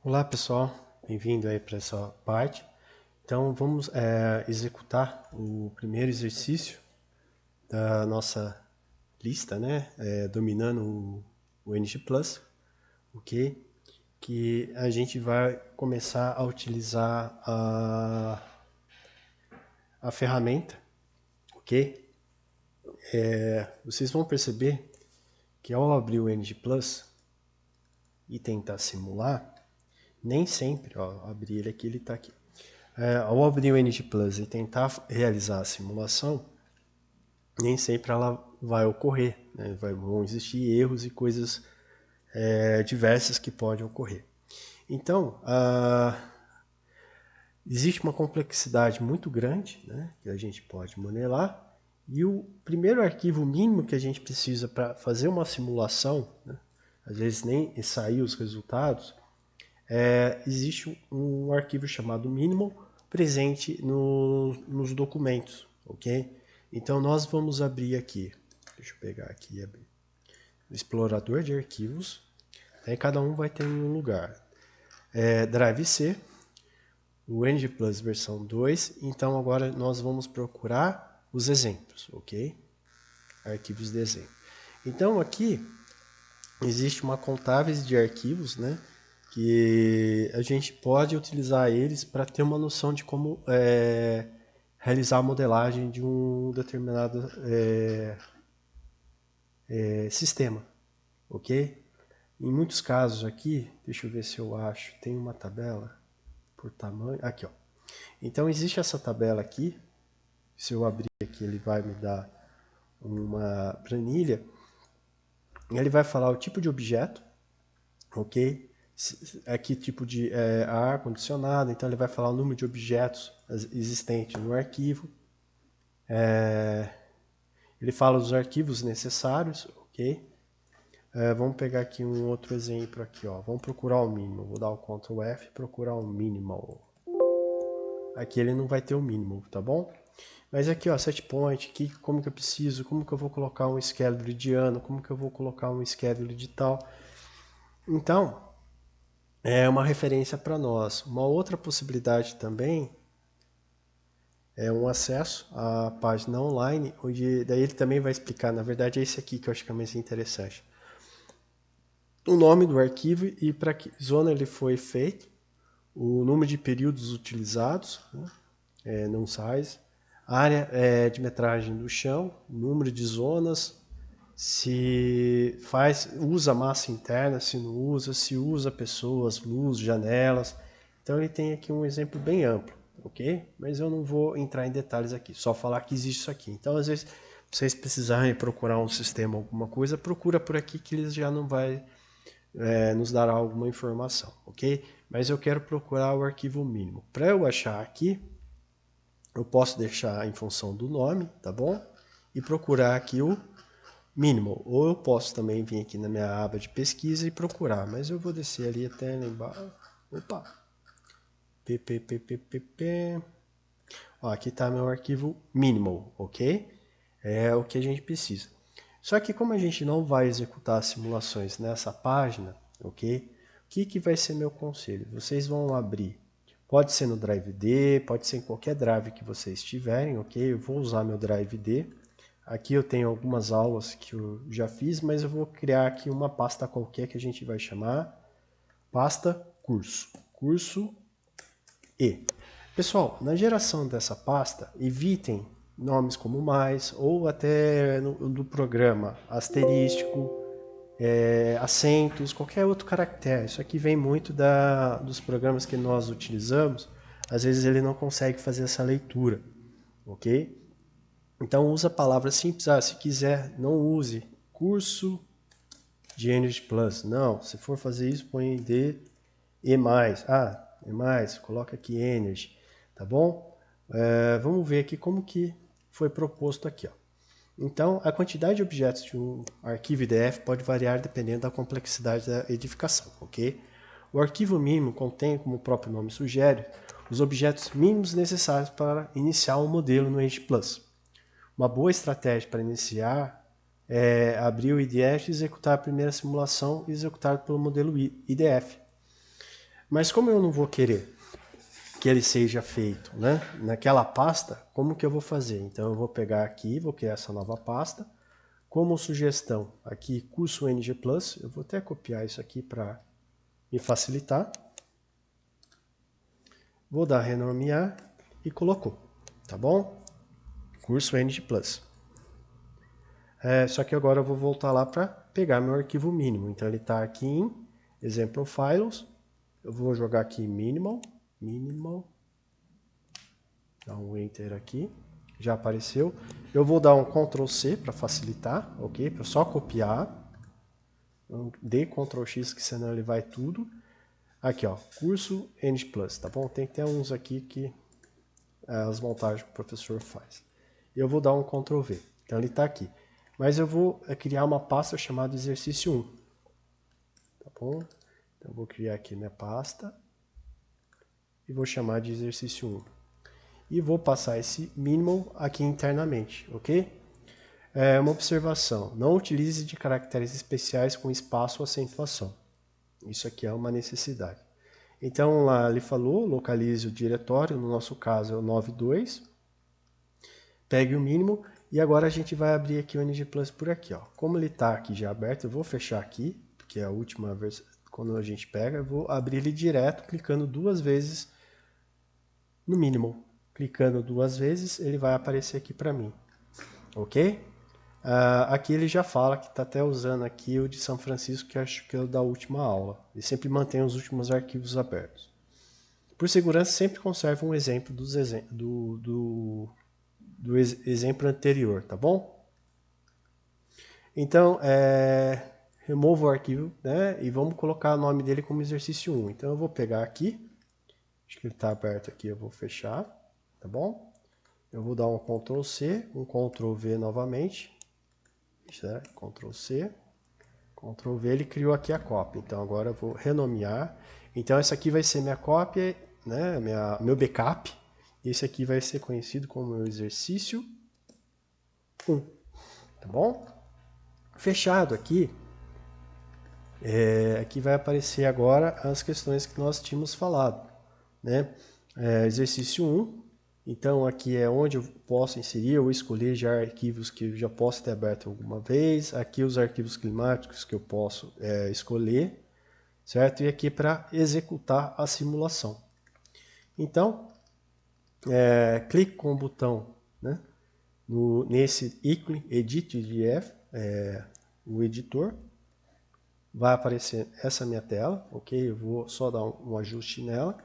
Olá pessoal, bem-vindo aí para essa parte. Então vamos executar o primeiro exercício da nossa lista, né? Dominando o NG+, ok? Que a gente vai começar a utilizar a ferramenta, ok? Vocês vão perceber que ao abrir o NG+, e tentar simular, nem sempre, ó, abrir ele aqui, ele está aqui. Ao abrir o NG Plus e tentar realizar a simulação, nem sempre ela vai ocorrer, né? Vão existir erros e coisas diversas que podem ocorrer. Então, existe uma complexidade muito grande, né, que a gente pode modelar, e o primeiro arquivo mínimo que a gente precisa para fazer uma simulação, né, às vezes nem sair os resultados, existe um arquivo chamado minimal presente nos documentos, ok? Então nós vamos abrir aqui, deixa eu pegar aqui e abrir, o explorador de arquivos, aí cada um vai ter em um lugar. Drive C, o NG Plus versão 2, então agora nós vamos procurar os exemplos, ok? Arquivos de exemplo. Então aqui existe uma contáveis de arquivos, né? Que a gente pode utilizar eles para ter uma noção de como realizar a modelagem de um determinado sistema, ok? Em muitos casos aqui, deixa eu ver se eu acho, tem uma tabela por tamanho, aqui ó. Então existe essa tabela aqui, se eu abrir aqui ele vai me dar uma planilha, e ele vai falar o tipo de objeto, ok? Aqui tipo de ar condicionado, então ele vai falar o número de objetos existentes no arquivo. Ele fala dos arquivos necessários, ok? Vamos pegar aqui um outro exemplo aqui, ó. Vamos procurar o mínimo. Vou dar o Ctrl F e procurar o minimal. Aqui ele não vai ter o mínimo, tá bom? Mas aqui, ó, set point, aqui, como que eu preciso, como que eu vou colocar um schedule de ano, como que eu vou colocar um schedule de tal. Então, é uma referência para nós. Uma outra possibilidade também é um acesso à página online, onde daí ele também vai explicar, na verdade é esse aqui que eu acho que é mais interessante. O nome do arquivo e para que zona ele foi feito, o número de períodos utilizados, né, não size, área de metragem do chão, número de zonas, se usa massa interna, se não usa, se usa pessoas, luz, janelas. Então ele tem aqui um exemplo bem amplo, ok? Mas eu não vou entrar em detalhes aqui, só falar que existe isso aqui. Então às vezes vocês precisarem procurar um sistema, alguma coisa, procura por aqui que eles já não vai nos dar alguma informação, ok? Mas eu quero procurar o arquivo mínimo. Para eu achar aqui, eu posso deixar em função do nome, tá bom? E procurar aqui o minimal. Ou eu posso também vir aqui na minha aba de pesquisa e procurar, mas eu vou descer ali até lá embaixo. Opa! PPPPP. Ó, aqui está meu arquivo minimal, ok? É o que a gente precisa. Só que como a gente não vai executar simulações nessa página, ok? O que vai ser meu conselho? Vocês vão abrir, pode ser no Drive D, pode ser em qualquer drive que vocês tiverem, ok? Eu vou usar meu Drive D. Aqui eu tenho algumas aulas que eu já fiz, mas eu vou criar aqui uma pasta qualquer que a gente vai chamar pasta curso. Curso E. Pessoal, na geração dessa pasta, evitem nomes como mais ou até do programa asterístico, acentos, qualquer outro caractere. Isso aqui vem muito dos programas que nós utilizamos. Às vezes ele não consegue fazer essa leitura, ok? Então usa palavras simples. Se quiser, não use curso de Energy Plus. Não, se for fazer isso, põe D e mais. E mais, coloca aqui Energy, tá bom? Vamos ver aqui como que foi proposto aqui, ó. Então, a quantidade de objetos de um arquivo IDF pode variar dependendo da complexidade da edificação, ok? O arquivo mínimo contém, como o próprio nome sugere, os objetos mínimos necessários para iniciar um modelo no Edge Plus. Uma boa estratégia para iniciar é abrir o IDF e executar a primeira simulação executada pelo modelo IDF. Mas como eu não vou querer que ele seja feito, né, naquela pasta, como que eu vou fazer? Então eu vou pegar aqui, vou criar essa nova pasta. Como sugestão, aqui curso NG+, eu vou até copiar isso aqui para me facilitar. Vou dar renomear e colocou, tá bom? Curso NG+. Só que agora eu vou voltar lá para pegar meu arquivo mínimo. Então ele está aqui em Example Files. Eu vou jogar aqui minimal. Dá um Enter aqui. Já apareceu. Eu vou dar um Ctrl C para facilitar, ok? Para só copiar. Dê Ctrl X que senão ele vai tudo. Aqui, ó, curso NG+, tá bom? Tem que ter uns aqui que as montagens que o professor faz. Eu vou dar um Ctrl V. Então ele está aqui. Mas eu vou criar uma pasta chamada exercício 1. Tá bom? Então eu vou criar aqui minha pasta e vou chamar de exercício 1. E vou passar esse minimal aqui internamente, ok? Uma observação, não utilize de caracteres especiais com espaço ou acentuação. Isso aqui é uma necessidade. Então lá ele falou, localize o diretório, no nosso caso é o 92. Pegue o mínimo e agora a gente vai abrir aqui o NG Plus por aqui, ó. Como ele está aqui já aberto, eu vou fechar aqui, porque é a última vez quando a gente pega, eu vou abrir ele direto, clicando 2 vezes no mínimo. Clicando 2 vezes, ele vai aparecer aqui para mim, ok? Aqui ele já fala que está até usando aqui o de São Francisco, que acho que é o da última aula. Ele sempre mantém os últimos arquivos abertos. Por segurança, sempre conserva um exemplo do exemplo anterior, tá bom? Então, remova o arquivo, né? E vamos colocar o nome dele como exercício 1. Então eu vou pegar aqui, acho que ele está aberto aqui, eu vou fechar, tá bom? Eu vou dar um Ctrl C, um Ctrl V novamente, Ctrl C, Ctrl V, ele criou aqui a cópia. Então agora eu vou renomear. Então essa aqui vai ser minha cópia, né? Meu backup. Esse aqui vai ser conhecido como meu exercício 1, tá bom? Fechado aqui, aqui vai aparecer agora as questões que nós tínhamos falado, né? Exercício 1, então aqui é onde eu posso inserir ou escolher já arquivos que eu já posso ter aberto alguma vez, aqui os arquivos climáticos que eu posso escolher, certo? E aqui para executar a simulação. Então, clique com o botão, né, nesse ícone Edit PDF, o editor, vai aparecer essa minha tela, ok? Eu vou só dar um ajuste nela.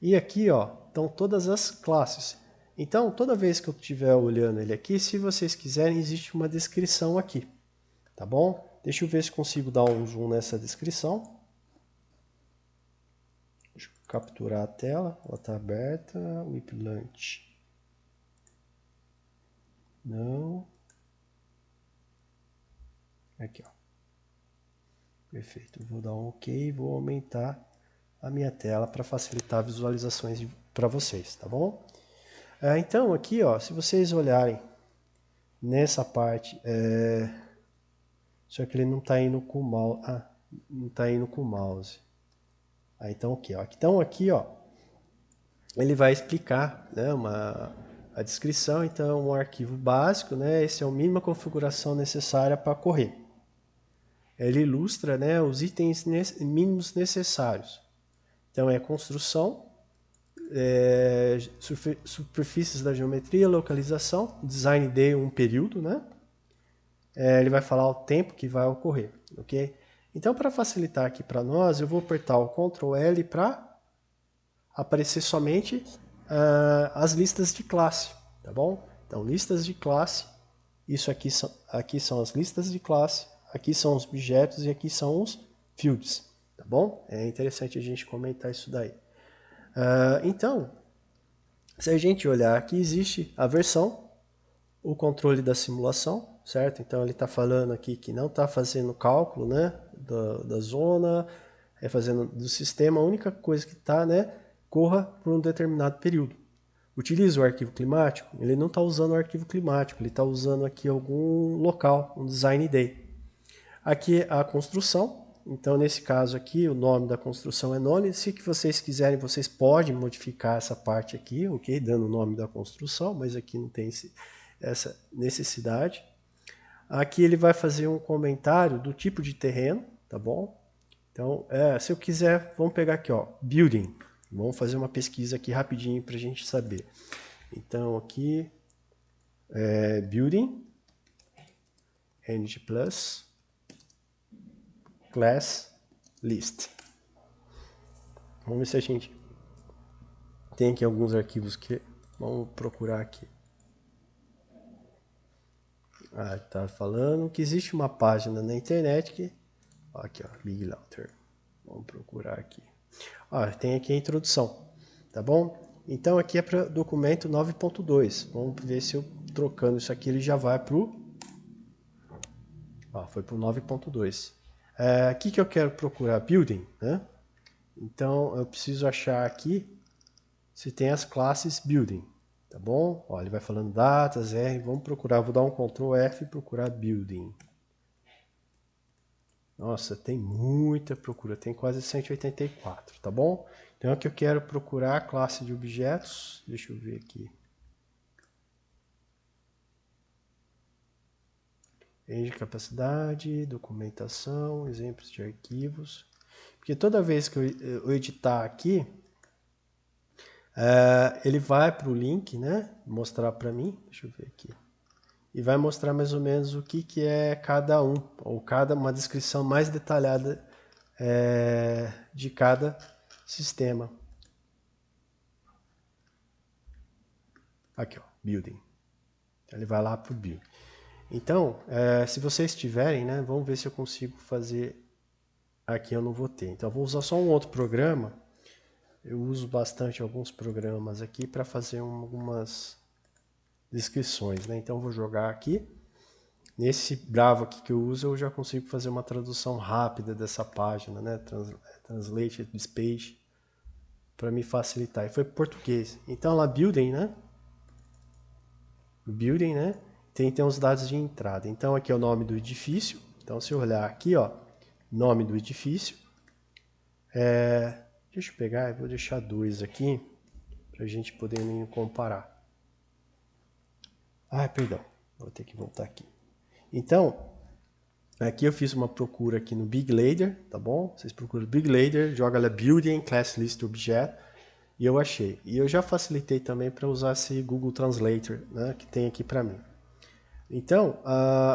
E aqui, ó, estão todas as classes. Então, toda vez que eu estiver olhando ele aqui, se vocês quiserem, existe uma descrição aqui, tá bom? Deixa eu ver se consigo dar um zoom nessa descrição. Deixa eu capturar a tela, ela está aberta, Whiplant. Não. Aqui, ó. Perfeito. Vou dar um OK e vou aumentar a minha tela para facilitar visualizações para vocês, tá bom? Então aqui, ó, se vocês olharem nessa parte, só que ele não está indo com o mouse, não está indo com o mouse. Então ok, ó. Então aqui, ó, ele vai explicar, né, a descrição. Então um arquivo básico, né, esse é a mínima configuração necessária para correr. Ele ilustra, né, os itens mínimos necessários. Então é construção, superfícies da geometria, localização, design de um período, né? Ele vai falar o tempo que vai ocorrer, ok? Então, para facilitar aqui para nós, eu vou apertar o Ctrl L para aparecer somente as listas de classe, tá bom? Então, listas de classe, isso aqui são as listas de classe, aqui são os objetos e aqui são os fields, tá bom? É interessante a gente comentar isso daí. Então, se a gente olhar aqui, existe a versão, o controle da simulação, certo? Então ele está falando aqui que não está fazendo cálculo, né, da zona, fazendo do sistema, a única coisa que está, né, corra por um determinado período. Utiliza o arquivo climático, ele não está usando o arquivo climático, ele está usando aqui algum local, um design day. Aqui a construção, Então, nesse caso aqui, o nome da construção é none. Se que vocês quiserem, vocês podem modificar essa parte aqui, ok? Dando o nome da construção, mas aqui não tem essa necessidade. Aqui ele vai fazer um comentário do tipo de terreno, tá bom? Então, se eu quiser, vamos pegar aqui, ó, building. Vamos fazer uma pesquisa aqui rapidinho para a gente saber. Então, aqui, building, ng plus, class, list. Vamos ver se a gente tem aqui alguns arquivos que vamos procurar aqui. Tá falando que existe uma página na internet que, aqui, ó, Big Router. Vamos procurar aqui. Tem aqui a introdução, tá bom? Então aqui é para documento 9.2. Vamos ver se eu trocando isso aqui ele já vai para o... foi para o 9.2. Aqui que eu quero procurar building, né? Então eu preciso achar aqui se tem as classes building, tá bom? Ele vai falando datas, R, vamos procurar, vou dar um Ctrl F e procurar building. Nossa, tem muita procura, tem quase 184, tá bom? Então aqui eu quero procurar a classe de objetos, deixa eu ver aqui. Range de capacidade, documentação, exemplos de arquivos. Porque toda vez que eu editar aqui, ele vai para o link, né? Mostrar para mim, deixa eu ver aqui. E vai mostrar mais ou menos o que é cada um, ou uma descrição mais detalhada de cada sistema. Aqui, ó, building. Ele vai lá para o build. Então, se vocês tiverem, né, vamos ver se eu consigo fazer. Aqui eu não vou ter. Então, eu vou usar só um outro programa. Eu uso bastante alguns programas aqui para fazer algumas descrições, né? Então, eu vou jogar aqui. Nesse Bravo aqui que eu uso, eu já consigo fazer uma tradução rápida dessa página, né? Translate this page, para me facilitar. E foi para português. Então, lá, building, né? Building, né? Tem os dados de entrada. Então, aqui é o nome do edifício. Então, se eu olhar aqui, ó, nome do edifício. Deixa eu pegar, eu vou deixar 2 aqui, para a gente poder comparar. Perdão, vou ter que voltar aqui. Então, aqui eu fiz uma procura aqui no Big Ladder, tá bom? Vocês procuram Big Ladder, joga lá Building, Class List Object, e eu achei. E eu já facilitei também para usar esse Google Translator, né, que tem aqui para mim. Então,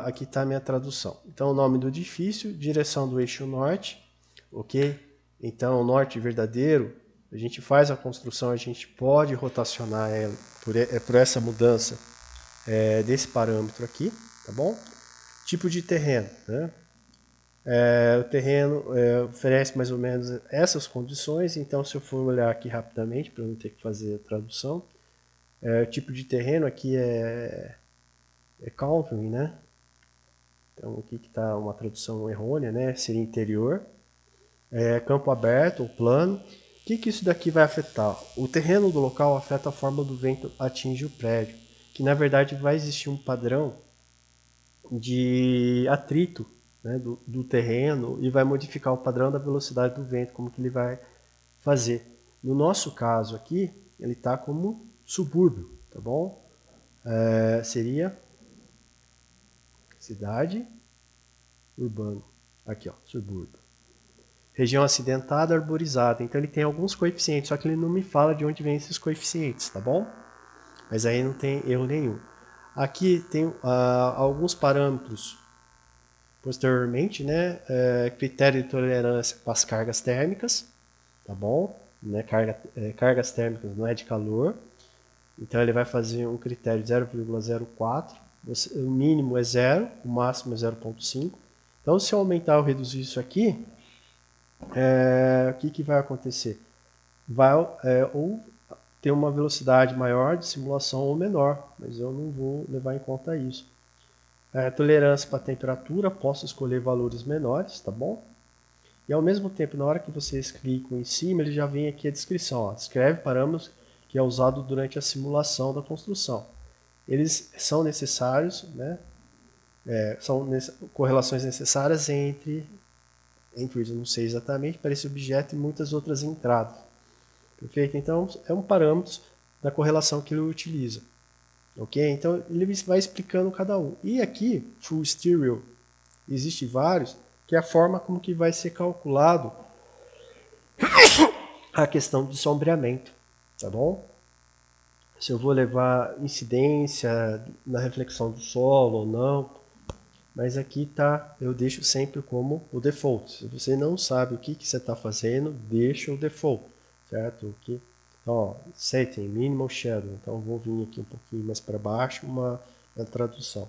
aqui está a minha tradução. Então, o nome do edifício, direção do eixo norte, ok? Então, o norte verdadeiro, a gente faz a construção, a gente pode rotacionar ela por essa mudança desse parâmetro aqui, tá bom? Tipo de terreno, né? O terreno oferece mais ou menos essas condições, então se eu for olhar aqui rapidamente, para não ter que fazer a tradução, o tipo de terreno aqui é country, né? Então aqui que está uma tradução errônea, né? Seria interior, campo aberto ou plano. O que isso daqui vai afetar? O terreno do local afeta a forma do vento atinge o prédio, que na verdade vai existir um padrão de atrito, né, do terreno e vai modificar o padrão da velocidade do vento, como que ele vai fazer. No nosso caso aqui, ele está como subúrbio, tá bom? Seria cidade, urbano. Aqui, ó, subúrbio. Região acidentada, arborizada. Então ele tem alguns coeficientes, só que ele não me fala de onde vem esses coeficientes, tá bom? Mas aí não tem erro nenhum. Aqui tem alguns parâmetros posteriormente, né? Critério de tolerância para as cargas térmicas, tá bom? Né? Cargas térmicas não é de calor. Então ele vai fazer um critério de 0,04. O mínimo é 0, o máximo é 0,5. Então se eu aumentar ou reduzir isso aqui, o que vai acontecer? Vai ou ter uma velocidade maior de simulação ou menor, mas eu não vou levar em conta isso. Tolerância para temperatura, posso escolher valores menores, tá bom? E ao mesmo tempo, na hora que vocês clicam em cima, ele já vem aqui a descrição, ó, descreve parâmetros que é usado durante a simulação da construção. Eles são necessários, né? São correlações necessárias entre entries, eu não sei exatamente, para esse objeto e muitas outras entradas. Perfeito? Então, é um parâmetro da correlação que ele utiliza. Ok? Então, ele vai explicando cada um. E aqui, full stereo, existe vários, que é a forma como que vai ser calculado a questão de sombreamento. Tá bom? Se eu vou levar incidência na reflexão do solo ou não. Mas aqui tá, eu deixo sempre como o default. Se você não sabe o que você está fazendo, deixa o default, certo? Aqui, então, ó, setting, minimal shadow. Então, vou vir aqui um pouquinho mais para baixo, uma tradução.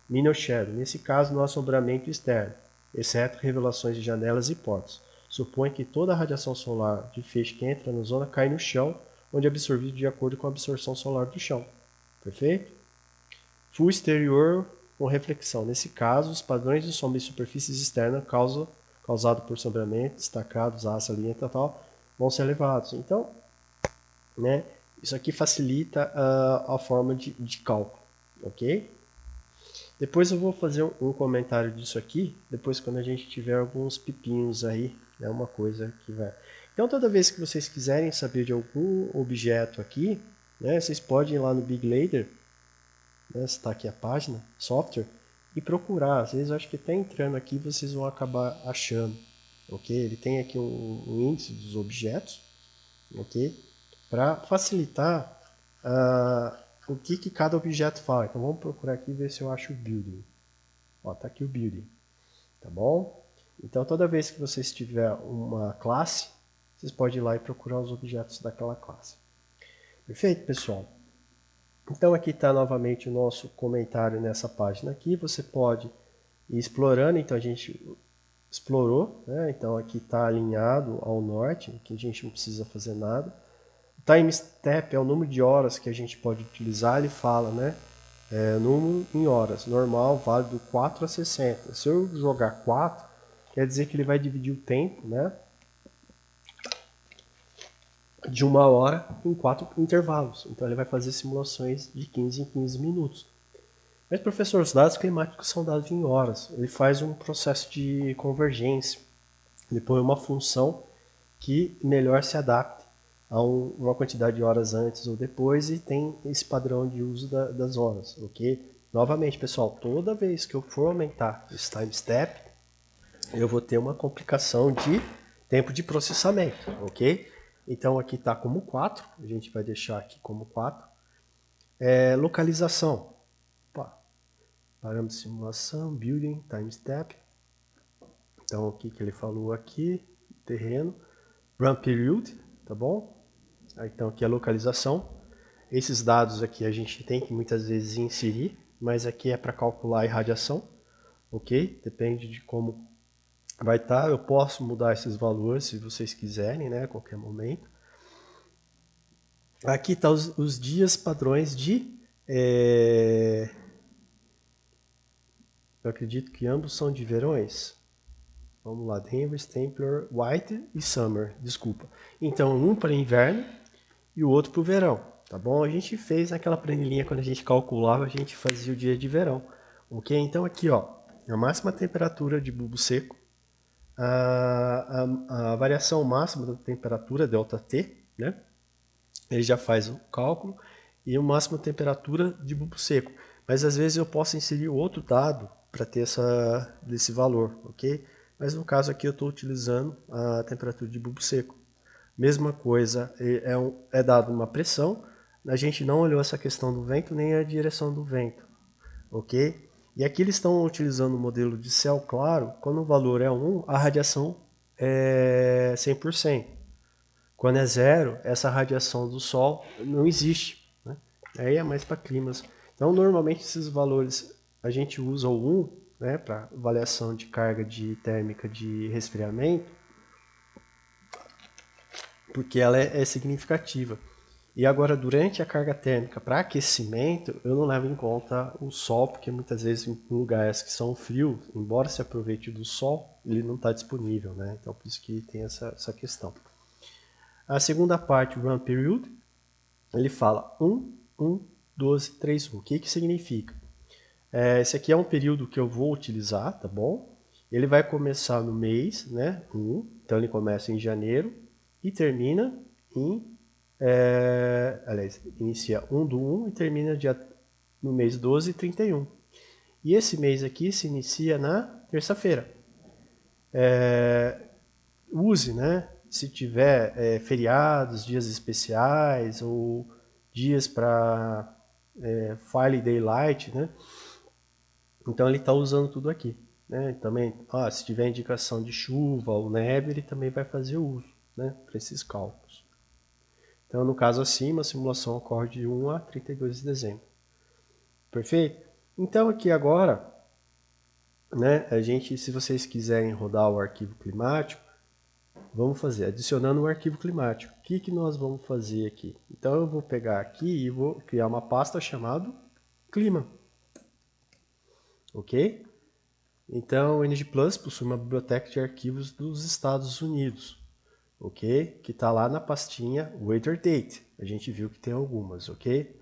Minimal shadow, nesse caso, no assombramento externo, exceto revelações de janelas e portas. Supõe que toda a radiação solar de feixe que entra na zona cai no chão, onde é absorvido de acordo com a absorção solar do chão. Perfeito? Full exterior com reflexão. Nesse caso, os padrões de sombra em superfícies externas causados por sombreamento, destacados, aço, linha e tal, vão ser elevados. Então, né, isso aqui facilita a forma de cálculo, ok? Depois eu vou fazer um comentário disso aqui, depois quando a gente tiver alguns pepinhos aí, é uma coisa que vai... Então, toda vez que vocês quiserem saber de algum objeto aqui, né, vocês podem ir lá no Big Laser, né, está aqui a página, software, e procurar. Às vezes eu acho que até entrando aqui vocês vão acabar achando, ok? Ele tem aqui um índice dos objetos, ok? Para facilitar o que cada objeto fala. Então vamos procurar aqui e ver se eu acho o building. Ó, tá aqui o building, tá bom? Então toda vez que vocês tiver uma classe, vocês podem ir lá e procurar os objetos daquela classe. Perfeito, pessoal? Então aqui está novamente o nosso comentário nessa página aqui. Você pode ir explorando, então a gente explorou, né? Então aqui está alinhado ao norte, que a gente não precisa fazer nada. Time step é o número de horas que a gente pode utilizar, ele fala, né? Número em horas, normal, válido 4 a 60. Se eu jogar 4, quer dizer que ele vai dividir o tempo, né? De 1 hora em 4 intervalos. Então ele vai fazer simulações de 15 em 15 minutos. Mas, professor, os dados climáticos são dados em horas. Ele faz um processo de convergência. Ele põe uma função que melhor se adapte a uma quantidade de horas antes ou depois e tem esse padrão de uso das horas, ok? Novamente, pessoal, toda vez que eu for aumentar esse time step, eu vou ter uma complicação de tempo de processamento, ok? Então aqui está como 4, a gente vai deixar aqui como 4. Localização. Opa. Parâmetro de simulação, building, time step. Então o que ele falou aqui, terreno, run period, tá bom? Então aqui a localização. Esses dados aqui a gente tem que muitas vezes inserir, mas aqui é para calcular a irradiação, ok? Depende de como vai estar. Eu posso mudar esses valores se vocês quiserem, né? A qualquer momento. Aqui está os dias padrões de... Eu acredito que ambos são de verões. Vamos lá, Denver, Templar, White e Summer, desculpa. Então, um para inverno e o outro para o verão, tá bom? A gente fez naquela planilhinha, quando a gente calculava, a gente fazia o dia de verão. Ok? Então aqui, ó, a máxima temperatura de bulbo seco, a variação máxima da temperatura, ΔT, né? Ele já faz o cálculo, e a máxima temperatura de bulbo seco. Mas às vezes eu posso inserir outro dado para ter desse valor, ok? Mas no caso aqui eu estou utilizando a temperatura de bulbo seco. Mesma coisa, é dado uma pressão, a gente não olhou essa questão do vento nem a direção do vento, ok? E aqui eles estão utilizando o modelo de céu claro, quando o valor é 1, a radiação é 100%. Quando é 0, essa radiação do Sol não existe, né? Aí é mais para climas. Então, normalmente esses valores a gente usa o 1, né, para avaliação de carga térmica de resfriamento, porque ela é significativa. E agora, durante a carga térmica para aquecimento, eu não levo em conta o sol, porque muitas vezes em lugares que são frios, embora se aproveite do sol, ele não está disponível, né? Então, por isso que tem essa questão. A segunda parte, o run period, ele fala 1, 1, 12, 3, 1. O que significa? Esse aqui é um período que eu vou utilizar, tá bom? Ele vai começar no mês, né, 1, então ele começa em janeiro e termina em, aliás, inicia 1/1 e termina no mês 12/31. E esse mês aqui se inicia na terça-feira. Use, né, se tiver feriados, dias especiais ou dias para Friday Daylight, né? Então ele está usando tudo aqui. Né? Também, se tiver indicação de chuva ou neve, ele também vai fazer uso, né, para esses cálculos. Então, no caso acima, a simulação ocorre de 1 a 32 de dezembro. Perfeito? Então, aqui agora, né, se vocês quiserem rodar o arquivo climático, vamos fazer, adicionando o arquivo climático. O que nós vamos fazer aqui? Então, eu vou pegar aqui e vou criar uma pasta chamada clima. Ok? Então, o NG Plus possui uma biblioteca de arquivos dos Estados Unidos, ok? Que está lá na pastinha Weather Date. A gente viu que tem algumas, ok?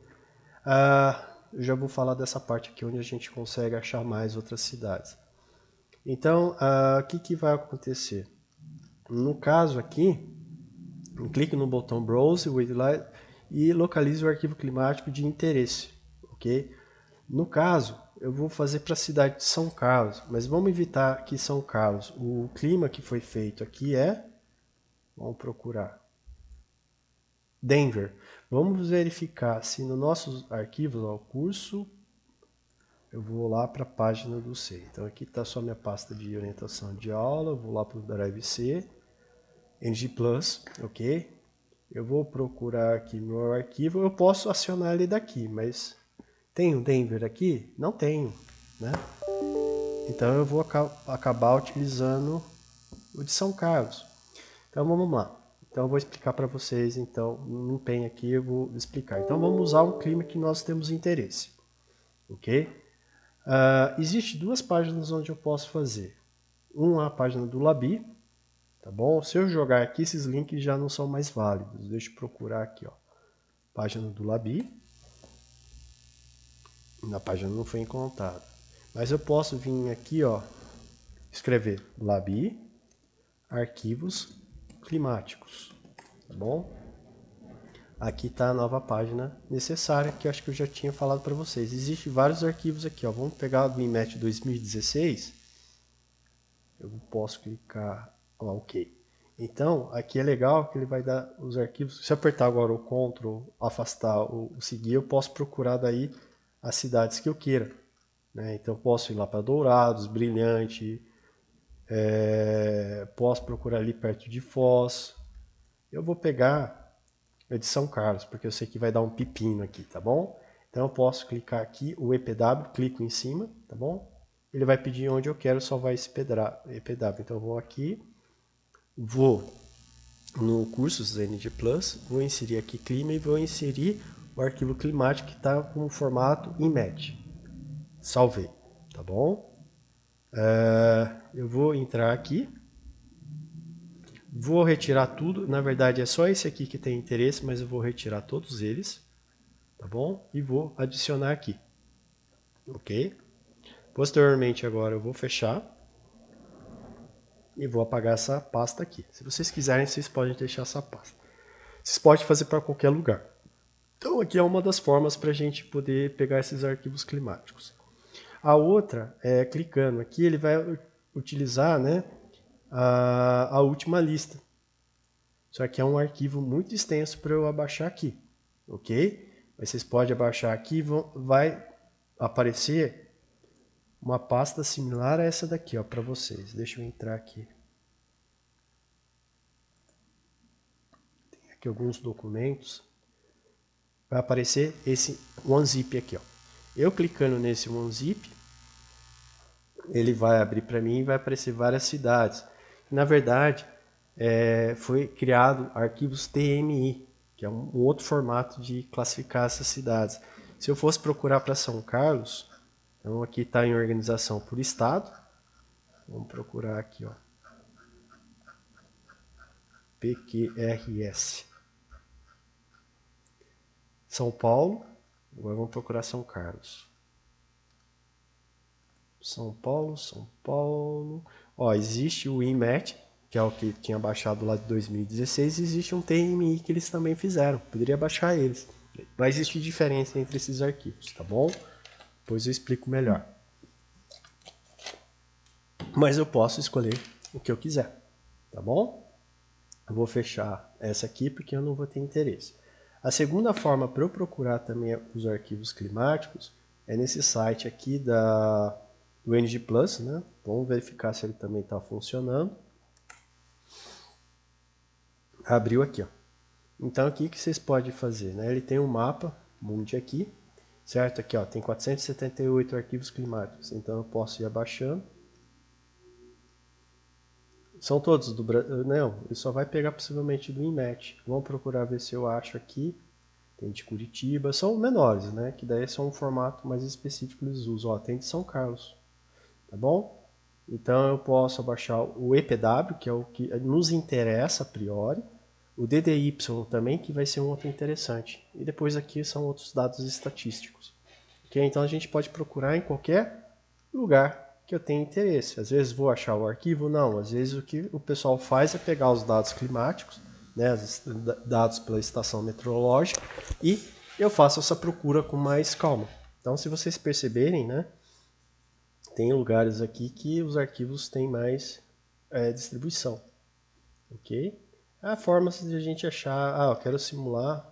Eu já vou falar dessa parte aqui onde a gente consegue achar mais outras cidades. Então, o que vai acontecer? No caso aqui, clique no botão Browse e localize o arquivo climático de interesse, ok? No caso, eu vou fazer para a cidade de São Carlos, mas vamos evitar aqui São Carlos. O clima que foi feito aqui vamos procurar, Denver. Vamos verificar se nos nossos arquivos, o curso, eu vou lá para a página do C. Então aqui está só minha pasta de orientação de aula, eu vou lá para o Drive C, NG Plus, ok? Eu vou procurar aqui meu arquivo, eu posso acionar ele daqui, mas tem o Denver aqui? Não tenho, né? Então eu vou acabar utilizando o de São Carlos. Então vamos lá. Então eu vou explicar para vocês, então, não tem aqui, eu vou explicar. Então vamos usar um clima que nós temos interesse, ok? Existe duas páginas onde eu posso fazer. Uma é a página do Labi, tá bom? Se eu jogar aqui, esses links já não são mais válidos. Deixa eu procurar aqui, ó. Página do Labi. Na página não foi encontrada. Mas eu posso vir aqui, ó, escrever Labi, arquivos climáticos, tá bom? Aqui está a nova página necessária, que eu acho que eu já tinha falado para vocês. Existem vários arquivos aqui, ó. Vamos pegar o INMET 2016. Eu posso clicar, ó, OK. Então, aqui é legal que ele vai dar os arquivos. Se eu apertar agora o Ctrl, afastar o seguir, eu posso procurar daí as cidades que eu queira. Né? Então, posso ir lá para Dourados, Brilhante, posso procurar ali perto de Foz. Eu vou pegar a de São Carlos, porque eu sei que vai dar um pepino aqui, tá bom? Então eu posso clicar aqui, o EPW, clico em cima, tá bom? Ele vai pedir onde eu quero salvar esse EPW. Então eu vou aqui, vou no cursos da NG Plus, vou inserir aqui clima e vou inserir o arquivo climático que está com o formato IMET. Salvei, tá bom? Eu vou entrar aqui, vou retirar tudo, na verdade é só esse aqui que tem interesse, mas eu vou retirar todos eles, tá bom? E vou adicionar aqui, ok? Posteriormente agora eu vou fechar e vou apagar essa pasta aqui. Se vocês quiserem, vocês podem deixar essa pasta. Vocês podem fazer para qualquer lugar. Então aqui é uma das formas para a gente poder pegar esses arquivos climáticos. A outra é clicando aqui, ele vai utilizar, né, a última lista. Só que é um arquivo muito extenso para eu abaixar aqui, ok? Mas vocês podem abaixar aqui e vai aparecer uma pasta similar a essa daqui, ó, para vocês. Deixa eu entrar aqui. Tem aqui alguns documentos. Vai aparecer esse OneZip aqui, ó. Eu clicando nesse OneZip, ele vai abrir para mim e vai aparecer várias cidades. Na verdade, foi criado arquivos TMI, que é um outro formato de classificar essas cidades. Se eu fosse procurar para São Carlos, então aqui está em organização por estado. Vamos procurar aqui, ó. PQRS. São Paulo. Agora vamos procurar São Carlos. São Paulo, São Paulo. Ó, existe o IMAT, que é o que tinha baixado lá de 2016, e existe um TMI que eles também fizeram. Poderia baixar eles. Vai existir diferença entre esses arquivos, tá bom? Depois eu explico melhor. Mas eu posso escolher o que eu quiser, tá bom? Eu vou fechar essa aqui porque eu não vou ter interesse. A segunda forma para eu procurar também os arquivos climáticos é nesse site aqui do NG Plus, né? Vamos verificar se ele também está funcionando. Abriu aqui, ó. Então aqui que vocês podem fazer, né? Ele tem um mapa mundi aqui, certo? Aqui, ó, tem 478 arquivos climáticos. Então eu posso ir abaixando. São todos do Brasil? Não, ele só vai pegar possivelmente do INMET. Vamos procurar ver se eu acho aqui. Tem de Curitiba, são menores, né? Que daí são um formato mais específico que eles usam. Ó, tem de São Carlos, tá bom? Então eu posso baixar o EPW, que é o que nos interessa a priori. O DDY também, que vai ser um outro interessante. E depois aqui são outros dados estatísticos. Okay? Então a gente pode procurar em qualquer lugar que eu tenha interesse. Às vezes vou achar o arquivo, não. Às vezes o que o pessoal faz é pegar os dados climáticos, né, dados pela estação meteorológica, e eu faço essa procura com mais calma. Então, se vocês perceberem, né, tem lugares aqui que os arquivos têm mais distribuição. Ok? Há formas de a gente achar, eu quero simular,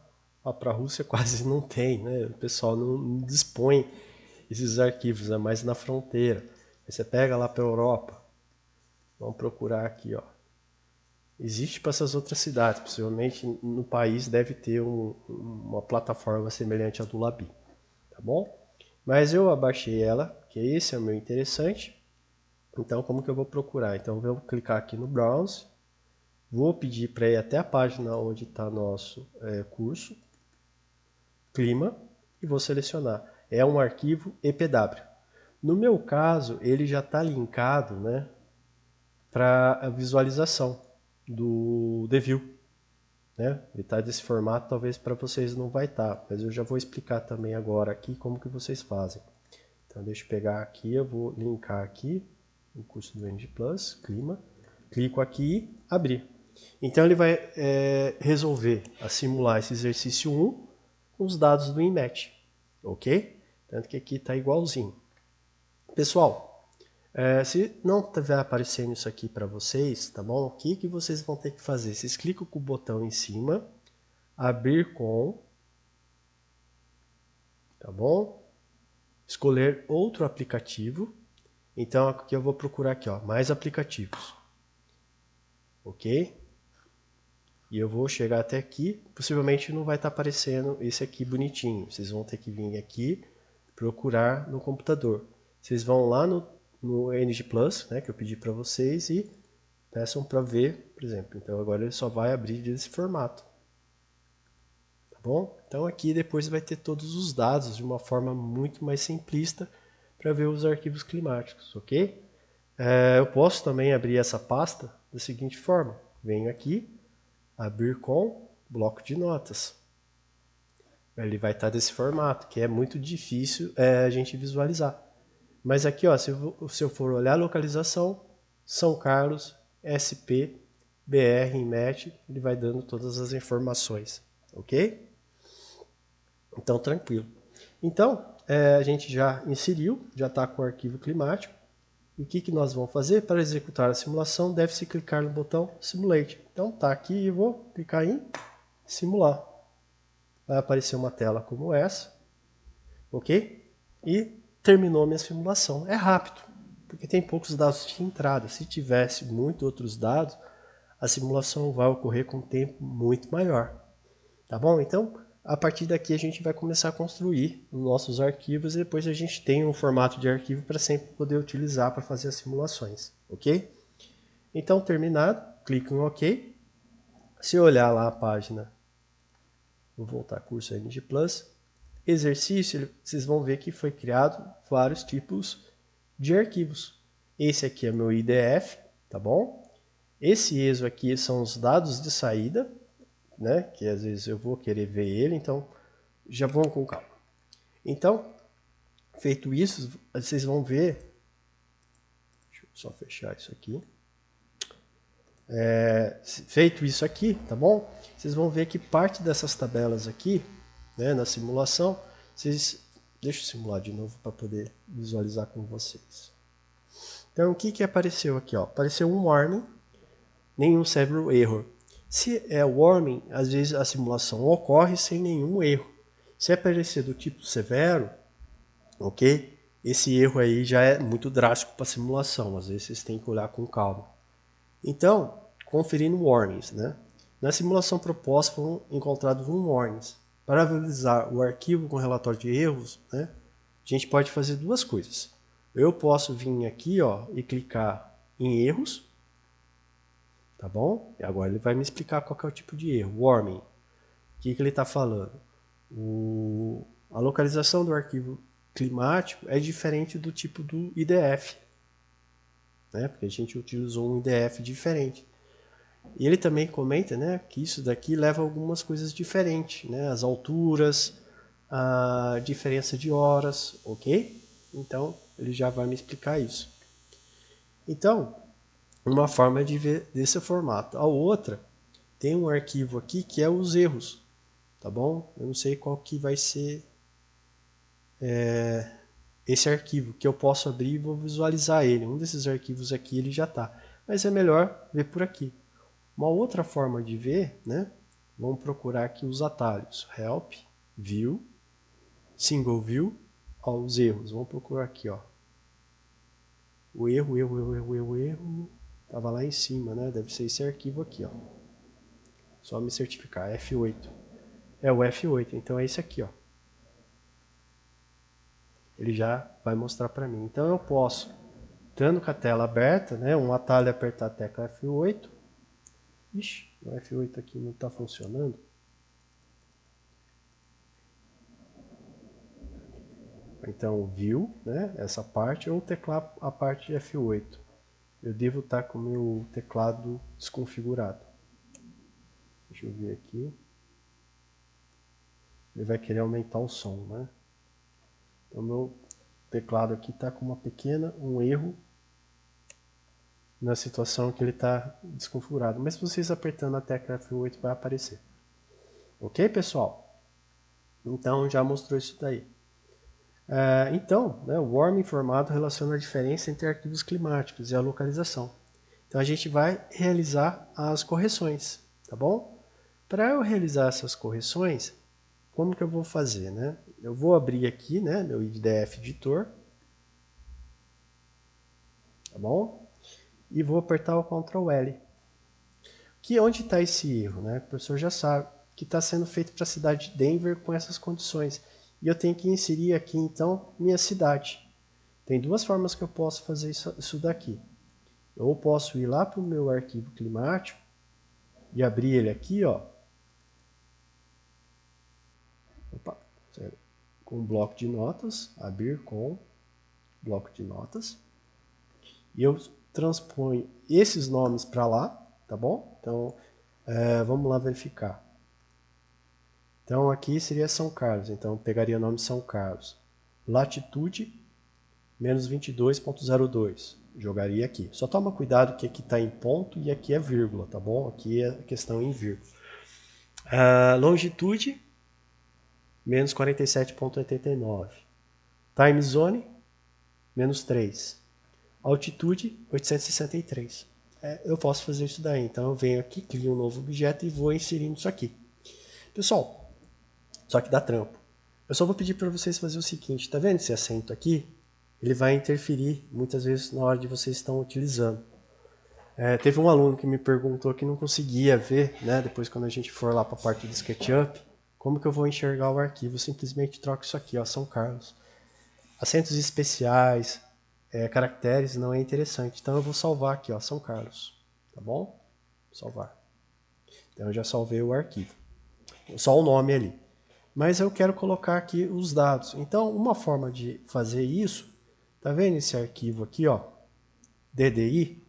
para a Rússia quase não tem, né? O pessoal não dispõe esses arquivos, é mais na fronteira. Aí você pega lá para a Europa, vamos procurar aqui, ó. Existe para essas outras cidades, possivelmente no país deve ter uma plataforma semelhante à do Labi, tá bom? Mas eu abaixei ela, que esse é o meu interessante. Então como que eu vou procurar? Então eu vou clicar aqui no Browse, vou pedir para ir até a página onde está nosso curso, clima, e vou selecionar. É um arquivo EPW. No meu caso, ele já está linkado, né, para a visualização do DeView. Né? Ele está desse formato, talvez para vocês não vai estar, mas eu já vou explicar também agora aqui como que vocês fazem. Então deixa eu pegar aqui, eu vou linkar aqui o curso do NG Plus, clima, clico aqui e abrir. Então ele vai resolver a simular esse exercício 1 com os dados do INMET, ok? Tanto que aqui está igualzinho. Pessoal, se não estiver aparecendo isso aqui para vocês, tá bom? O que vocês vão ter que fazer? Vocês clicam com o botão em cima, abrir com, tá bom? Escolher outro aplicativo. Então aqui eu vou procurar aqui, ó, mais aplicativos, ok? E eu vou chegar até aqui, possivelmente não vai estar aparecendo esse aqui bonitinho. Vocês vão ter que vir aqui, procurar no computador. Vocês vão lá no NG Plus, né, que eu pedi para vocês, e peçam para ver, por exemplo. Então agora ele só vai abrir desse formato. Tá bom? Então aqui depois vai ter todos os dados de uma forma muito mais simplista para ver os arquivos climáticos, ok? Eu posso também abrir essa pasta da seguinte forma. Venho aqui, abrir com bloco de notas. Ele vai estar desse formato, que é muito difícil a gente visualizar. Mas aqui, ó, se eu for olhar a localização, São Carlos, SP, BR, INMET, ele vai dando todas as informações, ok? Então, tranquilo. Então, a gente já inseriu, já está com o arquivo climático. E o que nós vamos fazer? Para executar a simulação, deve-se clicar no botão Simulate. Então, tá aqui e vou clicar em Simular. Vai aparecer uma tela como essa, ok? E terminou minha simulação. É rápido, porque tem poucos dados de entrada. Se tivesse muitos outros dados, a simulação vai ocorrer com um tempo muito maior. Tá bom? Então, a partir daqui a gente vai começar a construir os nossos arquivos e depois a gente tem um formato de arquivo para sempre poder utilizar para fazer as simulações, ok? Então, terminado, clico em OK. Se eu olhar lá a página, vou voltar curso NG Plus, exercício, vocês vão ver que foi criado vários tipos de arquivos. Esse aqui é meu IDF, tá bom? Esse ESO aqui são os dados de saída, né? Que às vezes eu vou querer ver ele, então já vão com calma. Então, feito isso, vocês vão ver Só fechar isso aqui. Feito isso aqui, tá bom? Vocês vão ver que parte dessas tabelas aqui, né, na simulação, deixa eu simular de novo para poder visualizar com vocês. Então, o que apareceu aqui? Ó? Apareceu um warning, nenhum severo error. Se é warning, às vezes a simulação ocorre sem nenhum erro. Se aparecer do tipo severo, ok? Esse erro aí já é muito drástico para a simulação, às vezes vocês têm que olhar com calma. Então, conferindo warnings, né? Na simulação proposta foram encontrados warnings. Para visualizar o arquivo com relatório de erros, né, a gente pode fazer duas coisas. Eu posso vir aqui, ó, e clicar em erros, tá bom? E agora ele vai me explicar qual que é o tipo de erro. Warning. O que ele está falando? A localização do arquivo climático é diferente do tipo do IDF, né? Porque a gente utilizou um IDF diferente. E ele também comenta, né, que isso daqui leva a algumas coisas diferentes, né? As alturas, a diferença de horas, ok? Então, ele já vai me explicar isso. Então, uma forma de ver desse formato. A outra, tem um arquivo aqui que é os erros, tá bom? Eu não sei qual que vai ser esse arquivo, que eu posso abrir e vou visualizar ele. Um desses arquivos aqui ele já está, mas é melhor ver por aqui. Uma outra forma de ver, né? Vamos procurar aqui os atalhos. Help, View, Single View, ó, os erros. Vamos procurar aqui, ó. O erro, estava lá em cima, né? Deve ser esse arquivo aqui, ó. Só me certificar, F8. É o F8, então é esse aqui, ó. Ele já vai mostrar para mim. Então eu posso, estando com a tela aberta, né? Um atalho é apertar a tecla F8. Ixi, o F8 aqui não está funcionando. Então, View, né, essa parte, ou teclar a parte de F8. Eu devo estar com o meu teclado desconfigurado. Deixa eu ver aqui. Ele vai querer aumentar o som, né? Então, meu teclado aqui está com um erro na situação que ele está desconfigurado. Mas se vocês apertando a tecla F8 vai aparecer. Ok, pessoal? Então, já mostrou isso daí. Então, né, o warm informado relaciona a diferença entre arquivos climáticos e a localização. Então a gente vai realizar as correções, tá bom? Para eu realizar essas correções, como que eu vou fazer, né? Eu vou abrir aqui, né, meu IDF editor, tá bom? E vou apertar o Ctrl L. Onde está esse erro, né? O professor já sabe que está sendo feito para a cidade de Denver com essas condições. E eu tenho que inserir aqui, então, minha cidade. Tem duas formas que eu posso fazer isso daqui. Eu posso ir lá para o meu arquivo climático e abrir ele aqui, ó. Opa, com bloco de notas, abrir com bloco de notas. E eu transponho esses nomes para lá, tá bom? Então, vamos lá verificar. Então, aqui seria São Carlos. Então, eu pegaria o nome São Carlos. Latitude, menos 22,02. Jogaria aqui. Só toma cuidado que aqui está em ponto e aqui é vírgula, tá bom? Aqui é questão em vírgula. Longitude, menos 47,89. Time Zone, menos 3. Altitude, 863. Eu posso fazer isso daí. Então eu venho aqui, crio um novo objeto e vou inserindo isso aqui. Pessoal, só que dá trampo. Eu só vou pedir para vocês fazer o seguinte, tá vendo esse acento aqui? Ele vai interferir muitas vezes na hora de vocês estão utilizando. Teve um aluno que me perguntou que não conseguia ver, né, depois quando a gente for lá para a parte do SketchUp, como que eu vou enxergar o arquivo. Eu simplesmente troco isso aqui, ó, São Carlos. Acentos especiais, caracteres não é interessante. Então eu vou salvar aqui, ó, São Carlos. Tá bom? Salvar. Então eu já salvei o arquivo. Só o nome ali. Mas eu quero colocar aqui os dados. Então uma forma de fazer isso, tá vendo esse arquivo aqui, ó, DDI?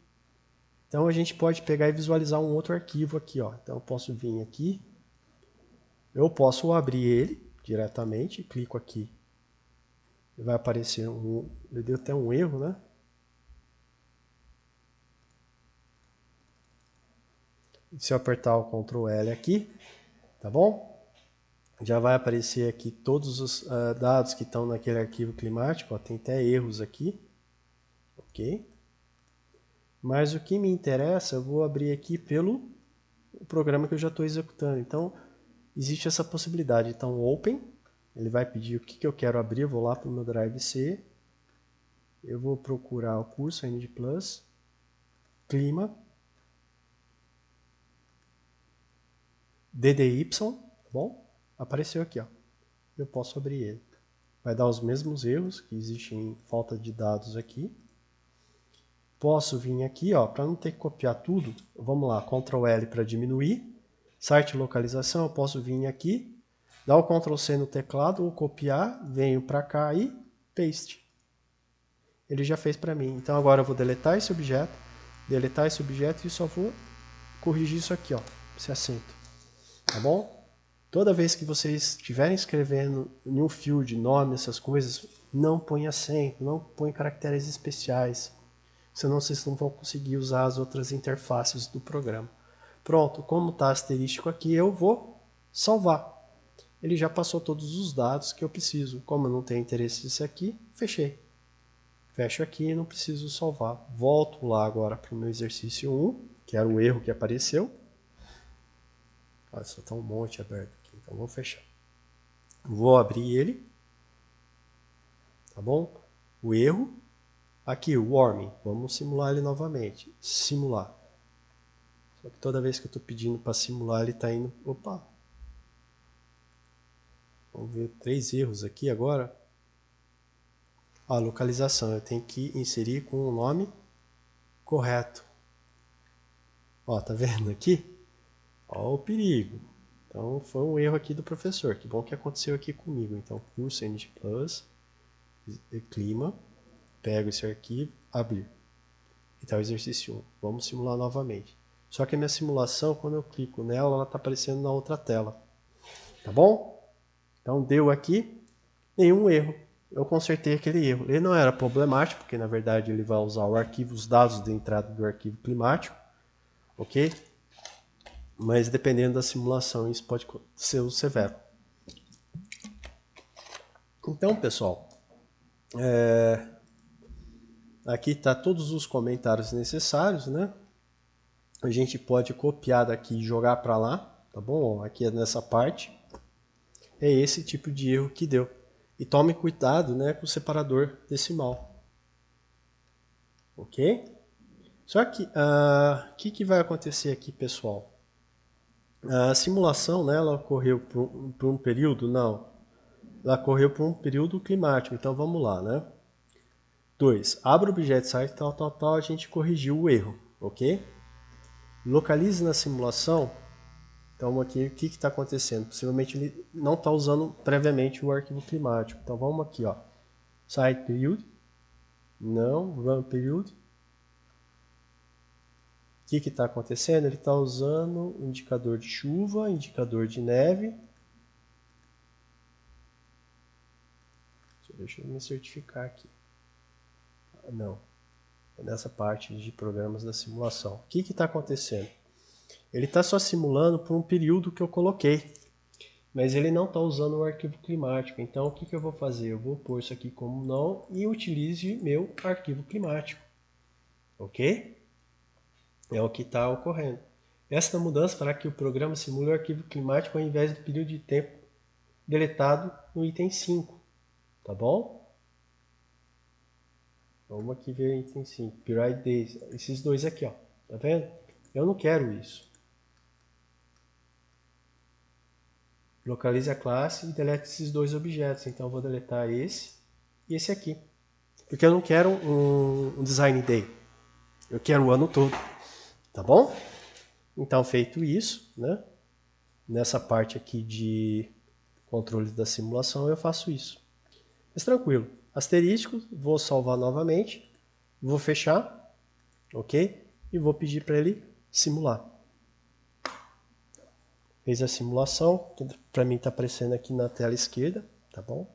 Então a gente pode pegar e visualizar um outro arquivo aqui, ó. Então eu posso vir aqui, eu posso abrir ele diretamente, clico aqui, vai aparecer ele deu até um erro, né? Se eu apertar o Ctrl L aqui, tá bom? Já vai aparecer aqui todos os dados que estão naquele arquivo climático. Ó, tem até erros aqui, ok? Mas o que me interessa, eu vou abrir aqui pelo programa que eu já estou executando. Então, existe essa possibilidade. Então, Open, ele vai pedir o que eu quero abrir. Eu vou lá para o meu Drive C. Eu vou procurar o curso NG+, Clima, DDY, tá bom? Apareceu aqui, ó. Eu posso abrir ele. Vai dar os mesmos erros que existem em falta de dados aqui. Posso vir aqui, ó, para não ter que copiar tudo, vamos lá, Ctrl L para diminuir. Site localização, eu posso vir aqui, dar o Ctrl C no teclado, ou copiar, venho para cá e paste. Ele já fez para mim. Então agora eu vou deletar esse objeto e só vou corrigir isso aqui, ó, esse acento. Tá bom? Toda vez que vocês estiverem escrevendo em um field, nome, essas coisas, não põe acento, não põe caracteres especiais. Senão vocês não vão conseguir usar as outras interfaces do programa. Pronto, como está asterístico aqui, eu vou salvar. Ele já passou todos os dados que eu preciso. Como eu não tenho interesse nisso aqui, fechei. Fecho aqui e não preciso salvar. Volto lá agora para o meu exercício 1, que era o erro que apareceu. Olha, só está um monte aberto aqui, então vou fechar. Vou abrir ele. Tá bom? O erro. Aqui, o warming. Vamos simular ele novamente. Simular. Só que toda vez que eu estou pedindo para simular, ele está indo... Opa! Vamos ver 3 erros aqui agora. A localização. Eu tenho que inserir com o nome correto. Ó, tá vendo aqui? Ó o perigo. Então, foi um erro aqui do professor. Que bom que aconteceu aqui comigo. Então, curso NG+, clima. Pego esse arquivo, abrir. E tá o exercício 1. Vamos simular novamente. Só que a minha simulação, quando eu clico nela, ela está aparecendo na outra tela. Tá bom? Então deu aqui nenhum erro. Eu consertei aquele erro. Ele não era problemático, porque na verdade ele vai usar o arquivo, os dados de entrada do arquivo climático. Ok? Mas dependendo da simulação, isso pode ser severo. Então, pessoal, aqui está todos os comentários necessários, né? A gente pode copiar daqui e jogar para lá, tá bom? Aqui é nessa parte. É esse tipo de erro que deu. E tome cuidado, né, com o separador decimal. Ok? Só que o que vai acontecer aqui, pessoal? A simulação, né, ela ocorreu por um período? Não. Ela ocorreu por um período climático. Então vamos lá, né? 2. Abra o objeto site, tal, a gente corrigiu o erro. Ok? Localize na simulação. Então aqui o que está acontecendo? Possivelmente ele não está usando previamente o arquivo climático. Então vamos aqui, ó. Site period. Não, run period. O que está acontecendo? Ele está usando indicador de chuva, indicador de neve. Deixa eu me certificar aqui. Não, é nessa parte de programas da simulação. O que está acontecendo? Ele está só simulando por um período que eu coloquei, mas ele não está usando o arquivo climático. Então o que eu vou fazer? Eu vou pôr isso aqui como não e utilize meu arquivo climático. Ok? É o que está ocorrendo. Esta mudança fará que o programa simule o arquivo climático ao invés do período de tempo deletado no item 5. Tá bom? Vamos aqui ver o item 5. Period days. Esses dois aqui, ó. Tá vendo? Eu não quero isso. Localize a classe e delete esses dois objetos. Então eu vou deletar esse e esse aqui. Porque eu não quero um design day. Eu quero o ano todo. Tá bom? Então, feito isso, né? Nessa parte aqui de controle da simulação, eu faço isso. Mas tranquilo. Asterístico, vou salvar novamente. Vou fechar. Ok? E vou pedir para ele simular. Fez a simulação. Para mim está aparecendo aqui na tela esquerda. Tá bom?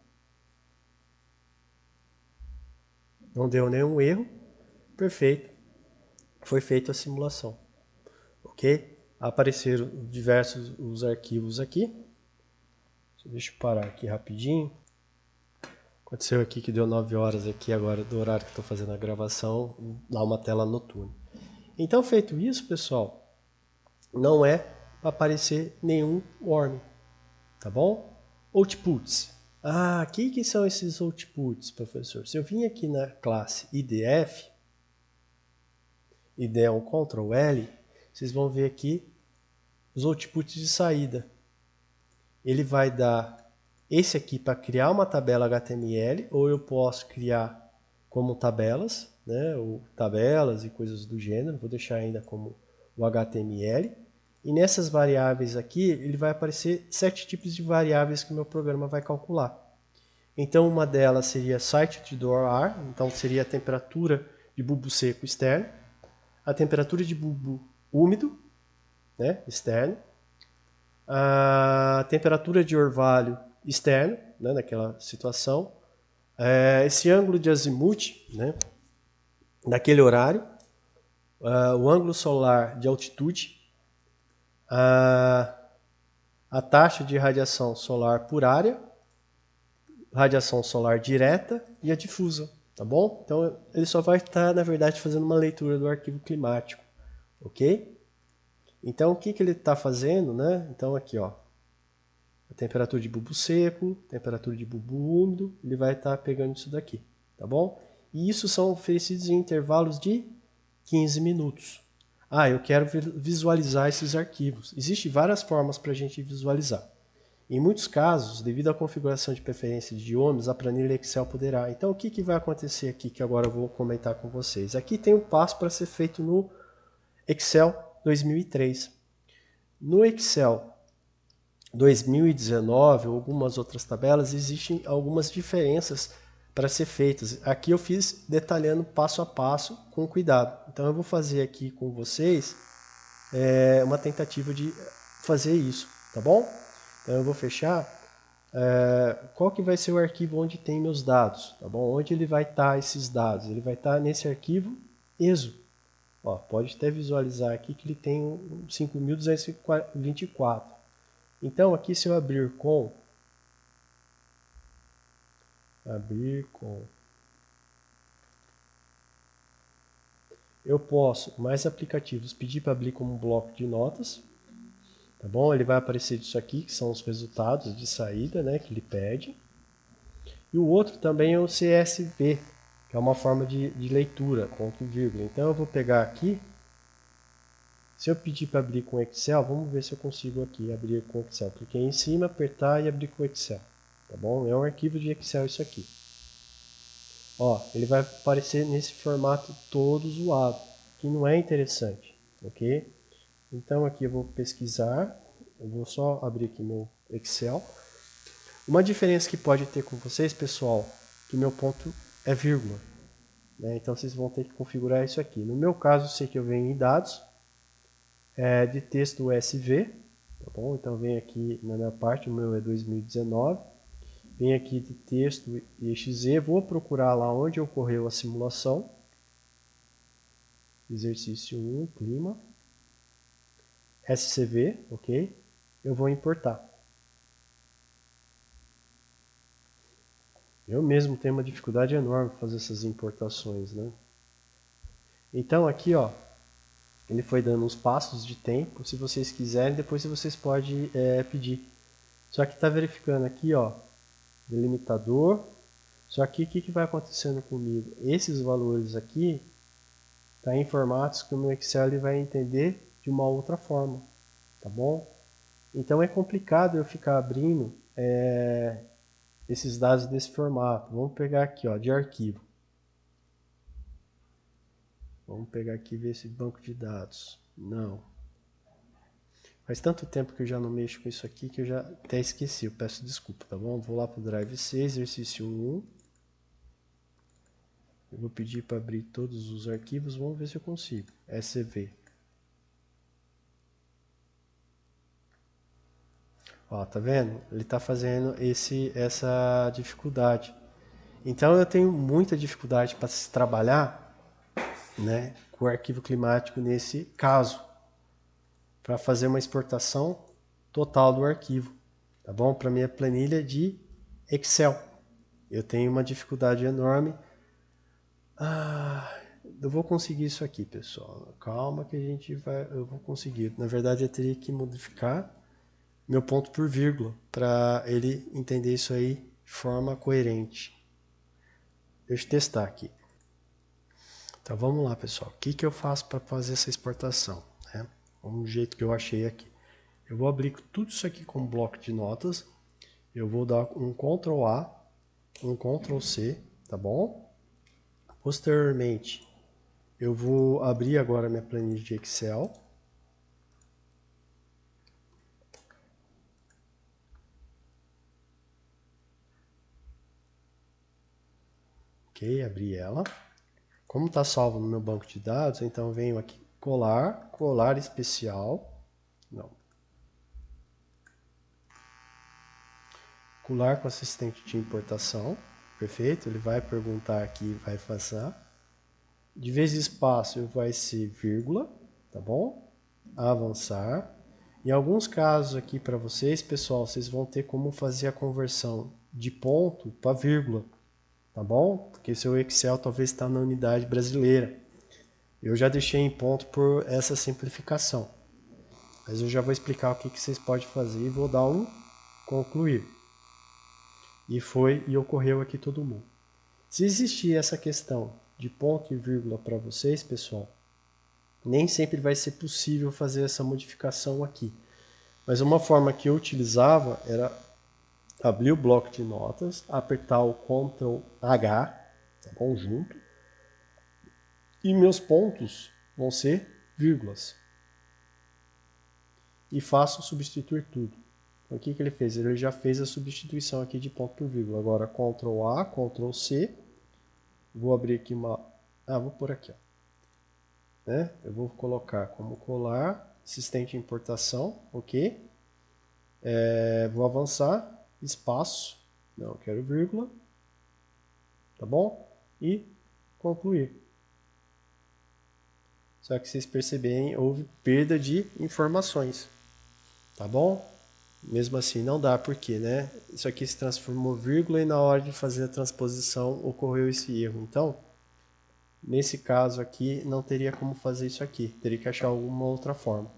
Não deu nenhum erro. Perfeito. Foi feita a simulação. Ok? apareceram diversos os arquivos aqui. Deixa eu parar aqui rapidinho. Aconteceu aqui que deu 9 horas aqui agora do horário que estou fazendo a gravação, dá uma tela noturna. Então, feito isso, pessoal, não é para aparecer nenhum warning, tá bom? Outputs. O que são esses outputs, professor? Se eu vim aqui na classe IDF e der um Ctrl L, vocês vão ver aqui os outputs de saída. Ele vai dar esse aqui para criar uma tabela HTML, ou eu posso criar como tabelas, né, ou tabelas e coisas do gênero. Vou deixar ainda como o HTML. E nessas variáveis aqui, ele vai aparecer 7 tipos de variáveis que o meu programa vai calcular. Então, uma delas seria site_door_ar, então seria a temperatura de bulbo seco externo, a temperatura de bulbo úmido, né, externo, a temperatura de orvalho externo, né, naquela situação, esse ângulo de azimuth, né, naquele horário, o ângulo solar de altitude, a taxa de radiação solar por área, radiação solar direta e a difusa, tá bom? Então ele só vai estar, na verdade, fazendo uma leitura do arquivo climático, ok? Então o que ele está fazendo, né? Então aqui, ó, a temperatura de bulbo seco, temperatura de bulbo úmido, ele vai estar pegando isso daqui, tá bom? E isso são oferecidos em intervalos de 15 minutos. Eu quero visualizar esses arquivos. Existem várias formas para a gente visualizar. Em muitos casos, devido à configuração de preferência de idiomas, a planilha Excel poderá. Então, o que vai acontecer aqui que agora eu vou comentar com vocês? Aqui tem um passo para ser feito no Excel 2003. No Excel 2019 ou algumas outras tabelas, existem algumas diferenças para ser feitas. Aqui eu fiz detalhando passo a passo com cuidado. Então eu vou fazer aqui com vocês uma tentativa de fazer isso, tá bom? Então eu vou fechar. Qual que vai ser o arquivo onde tem meus dados, tá bom? Onde ele vai estar esses dados? Ele vai estar nesse arquivo ESO. Ó, pode até visualizar aqui que ele tem 5.224. Então aqui se eu abrir com eu posso, mais aplicativos, pedir para abrir como um bloco de notas, tá bom? Ele vai aparecer isso aqui, que são os resultados de saída, né, que ele pede. E o outro também é o CSV, que é uma forma de leitura, ponto e vírgula. Então eu vou pegar aqui, se eu pedir para abrir com Excel, vamos ver se eu consigo aqui abrir com Excel. Cliquei em cima, apertar e abrir com Excel, tá bom? É um arquivo de Excel isso aqui. Ó, ele vai aparecer nesse formato todo zoado, que não é interessante, ok? Então aqui eu vou pesquisar, eu vou só abrir aqui meu Excel. Uma diferença que pode ter com vocês, pessoal, que meu ponto é vírgula, né? Então vocês vão ter que configurar isso aqui. No meu caso, eu sei que eu venho em dados, de texto USV, tá bom? Então vem aqui na minha parte, o meu é 2019. Vem aqui de texto exe, vou procurar lá onde ocorreu a simulação. Exercício 1, clima. SCV, ok? Eu vou importar. Eu mesmo tenho uma dificuldade enorme para fazer essas importações, né? Então aqui, ó, ele foi dando uns passos de tempo. Se vocês quiserem, depois vocês podem pedir. Só que está verificando aqui, ó, delimitador. Só que o que vai acontecendo comigo? Esses valores aqui tá em formatos que o meu Excel ele vai entender de uma outra forma, tá bom? Então é complicado eu ficar abrindo esses dados desse formato. Vamos pegar aqui, ó, de arquivo. Vamos pegar aqui e ver esse banco de dados. Não. Faz tanto tempo que eu já não mexo com isso aqui que eu já até esqueci. Eu peço desculpa, tá bom? Vou lá para o Drive C, exercício 1. Eu vou pedir para abrir todos os arquivos. Vamos ver se eu consigo. SCV. Ó, tá vendo? Ele está fazendo essa dificuldade. Então eu tenho muita dificuldade para se trabalhar, né, com o arquivo climático nesse caso. para fazer uma exportação total do arquivo, tá bom? Para minha planilha de Excel. Eu tenho uma dificuldade enorme. Eu vou conseguir isso aqui, pessoal. Calma que eu vou conseguir. Na verdade, eu teria que modificar meu ponto por vírgula para ele entender isso aí de forma coerente. Deixa eu testar aqui. Então vamos lá, pessoal. O que eu faço para fazer essa exportação? Um jeito que eu achei aqui. Eu vou abrir tudo isso aqui como bloco de notas. Eu vou dar um Ctrl A, um Ctrl C, tá bom? Posteriormente, eu vou abrir agora minha planilha de Excel. Ok, abri ela. Como está salvo no meu banco de dados, então eu venho aqui colar, colar especial. Não. Colar com assistente de importação. Perfeito, ele vai perguntar aqui, vai passar. De vez de espaço vai ser vírgula, tá bom? Avançar. Em alguns casos aqui para vocês, pessoal, vocês vão ter como fazer a conversão de ponto para vírgula, tá bom? Porque seu Excel talvez está na unidade brasileira. Eu já deixei em ponto por essa simplificação. Mas eu já vou explicar o que vocês podem fazer e vou dar um concluir. E ocorreu aqui todo mundo. Se existir essa questão de ponto e vírgula para vocês, pessoal, nem sempre vai ser possível fazer essa modificação aqui. Mas uma forma que eu utilizava era abrir o bloco de notas, apertar o Ctrl H, tá bom, junto, e meus pontos vão ser vírgulas. E faço substituir tudo. Então, o que ele fez? Ele já fez a substituição aqui de ponto por vírgula. Agora Ctrl A, Ctrl C, vou abrir aqui uma... vou por aqui, ó. Eu vou colocar como colar, assistente de importação, ok? Vou avançar, espaço, não quero vírgula, tá bom? E concluir. Só que vocês perceberem, houve perda de informações, tá bom? Mesmo assim não dá, porque, né? Isso aqui se transformou vírgula e na hora de fazer a transposição ocorreu esse erro. Então, nesse caso aqui, não teria como fazer isso aqui. Teria que achar alguma outra forma.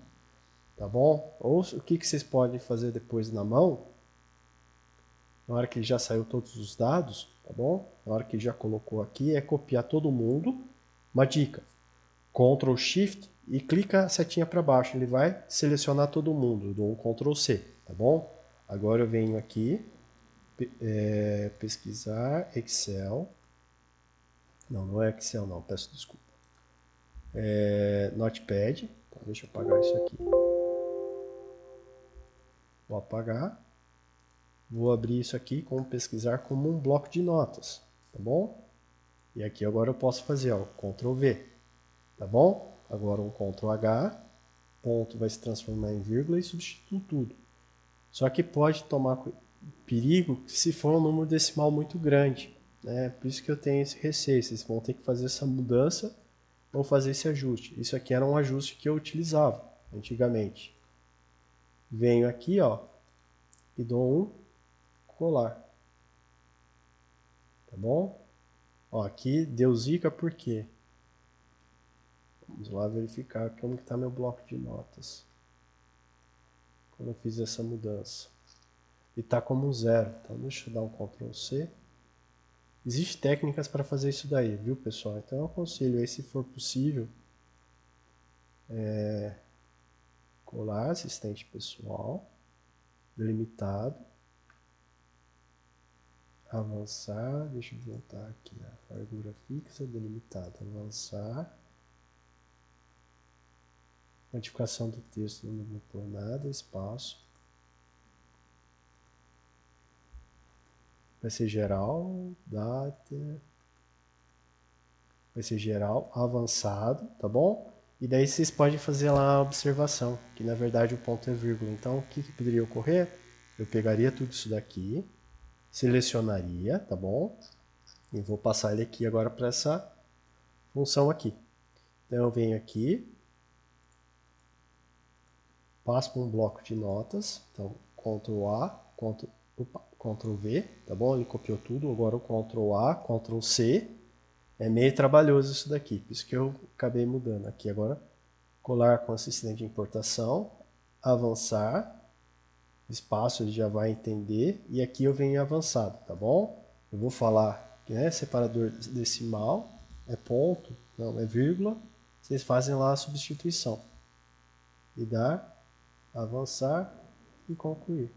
Tá bom? Ou o que vocês podem fazer depois na mão, na hora que já saiu todos os dados, tá bom? Na hora que já colocou aqui, é copiar todo mundo. Uma dica, Ctrl Shift e clica a setinha para baixo, ele vai selecionar todo mundo. Eu dou um Ctrl C, tá bom? Agora eu venho aqui, pesquisar Excel. Não é Excel não, peço desculpa. Notepad, então deixa eu apagar isso aqui. Vou apagar. Vou abrir isso aqui como pesquisar como um bloco de notas, tá bom? E aqui agora eu posso fazer, ó, Ctrl V, tá bom? Agora um Ctrl H, ponto vai se transformar em vírgula e substitui tudo. Só que pode tomar perigo se for um número decimal muito grande, né? Por isso que eu tenho esse receio, vocês vão ter que fazer essa mudança ou fazer esse ajuste. Isso aqui era um ajuste que eu utilizava antigamente. Venho aqui, ó, e dou um colar, tá bom? Ó, aqui deu zica por quê? Vamos lá verificar como está meu bloco de notas. Quando eu fiz essa mudança. E está como 0. Então deixa eu dar um Ctrl C. Existem técnicas para fazer isso daí, viu, pessoal? Então eu aconselho aí, se for possível, colar assistente pessoal, delimitado, avançar, deixa eu voltar aqui, a largura fixa, delimitado, avançar, modificação do texto, não vou pôr nada, espaço, vai ser geral, data, vai ser geral, avançado, tá bom? E daí vocês podem fazer lá a observação, que na verdade o ponto é vírgula. Então, o que poderia ocorrer? Eu pegaria tudo isso daqui, selecionaria, tá bom? E vou passar ele aqui agora para essa função aqui. Então, eu venho aqui, passo para um bloco de notas, então Ctrl A, Ctrl V, tá bom? Ele copiou tudo, agora o Ctrl A, Ctrl C, é meio trabalhoso isso daqui, por isso que eu acabei mudando aqui agora, colar com assistente de importação, avançar, espaço ele já vai entender, e aqui eu venho avançado, tá bom? Eu vou falar, né, separador decimal, é ponto, não, é vírgula, vocês fazem lá a substituição. E dar, avançar e concluir.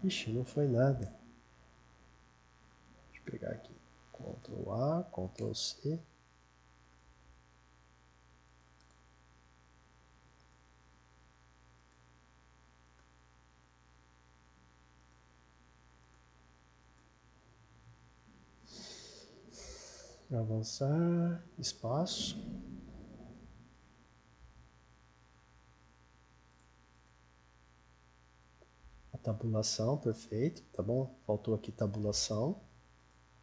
Ixi, não foi nada. Deixa eu pegar aqui. Ctrl A, Ctrl C. Avançar, espaço. A tabulação, perfeito, tá bom? Faltou aqui tabulação.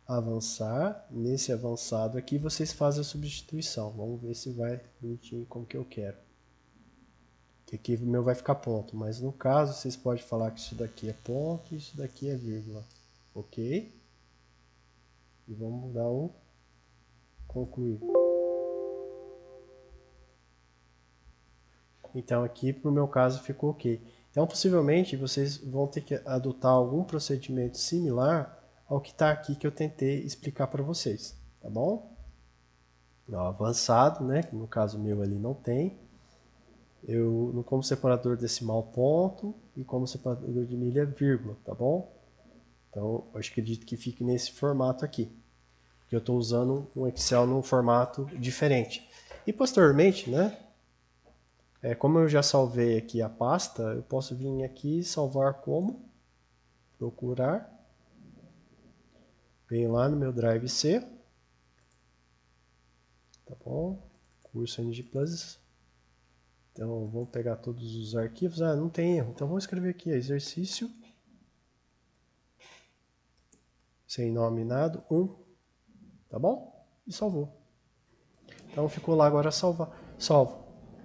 Avançar, nesse avançado aqui vocês fazem a substituição. Vamos ver se vai bonitinho como que eu quero. Que aqui o meu vai ficar ponto, mas no caso vocês podem falar que isso daqui é ponto e isso daqui é vírgula. Ok? E vamos mudar o concluir. Então aqui para o meu caso ficou ok. Então possivelmente vocês vão ter que adotar algum procedimento similar ao que está aqui que eu tentei explicar para vocês, tá bom? Avançado, né? Que no caso meu ali não tem. Eu como separador decimal ponto e como separador de milha vírgula, tá bom? Então eu acredito que fique nesse formato aqui. Porque eu estou usando um Excel num formato diferente. E posteriormente, né? Como eu já salvei aqui a pasta, eu posso vir aqui e salvar como, procurar, venho lá no meu Drive C, tá bom? Curso NG Plus. Então vamos pegar todos os arquivos, não tem erro, então vamos escrever aqui, exercício, sem nome nada, 1, tá bom? E salvou. Então ficou lá agora salvo.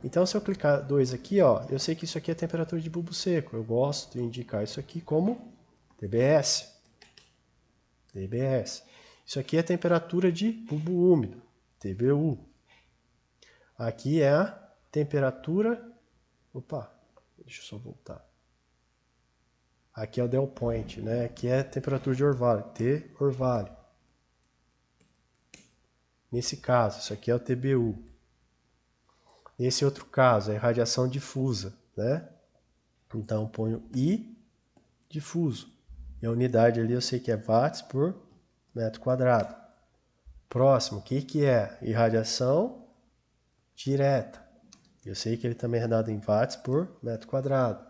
Então se eu clicar 2 aqui, ó, eu sei que isso aqui é temperatura de bulbo seco, eu gosto de indicar isso aqui como TBS. TBS. Isso aqui é temperatura de bulbo úmido, TBU. Aqui é a temperatura... Opa, deixa eu só voltar. Aqui é o Dew Point, né? Aqui é a temperatura de orvalho, T orvalho. Nesse caso, isso aqui é o TBU. Nesse outro caso, é radiação difusa, né? Então, eu ponho I difuso. E a unidade ali eu sei que é watts por metro quadrado. Próximo, o que é? Irradiação direta. Eu sei que ele também é dado em watts por metro quadrado.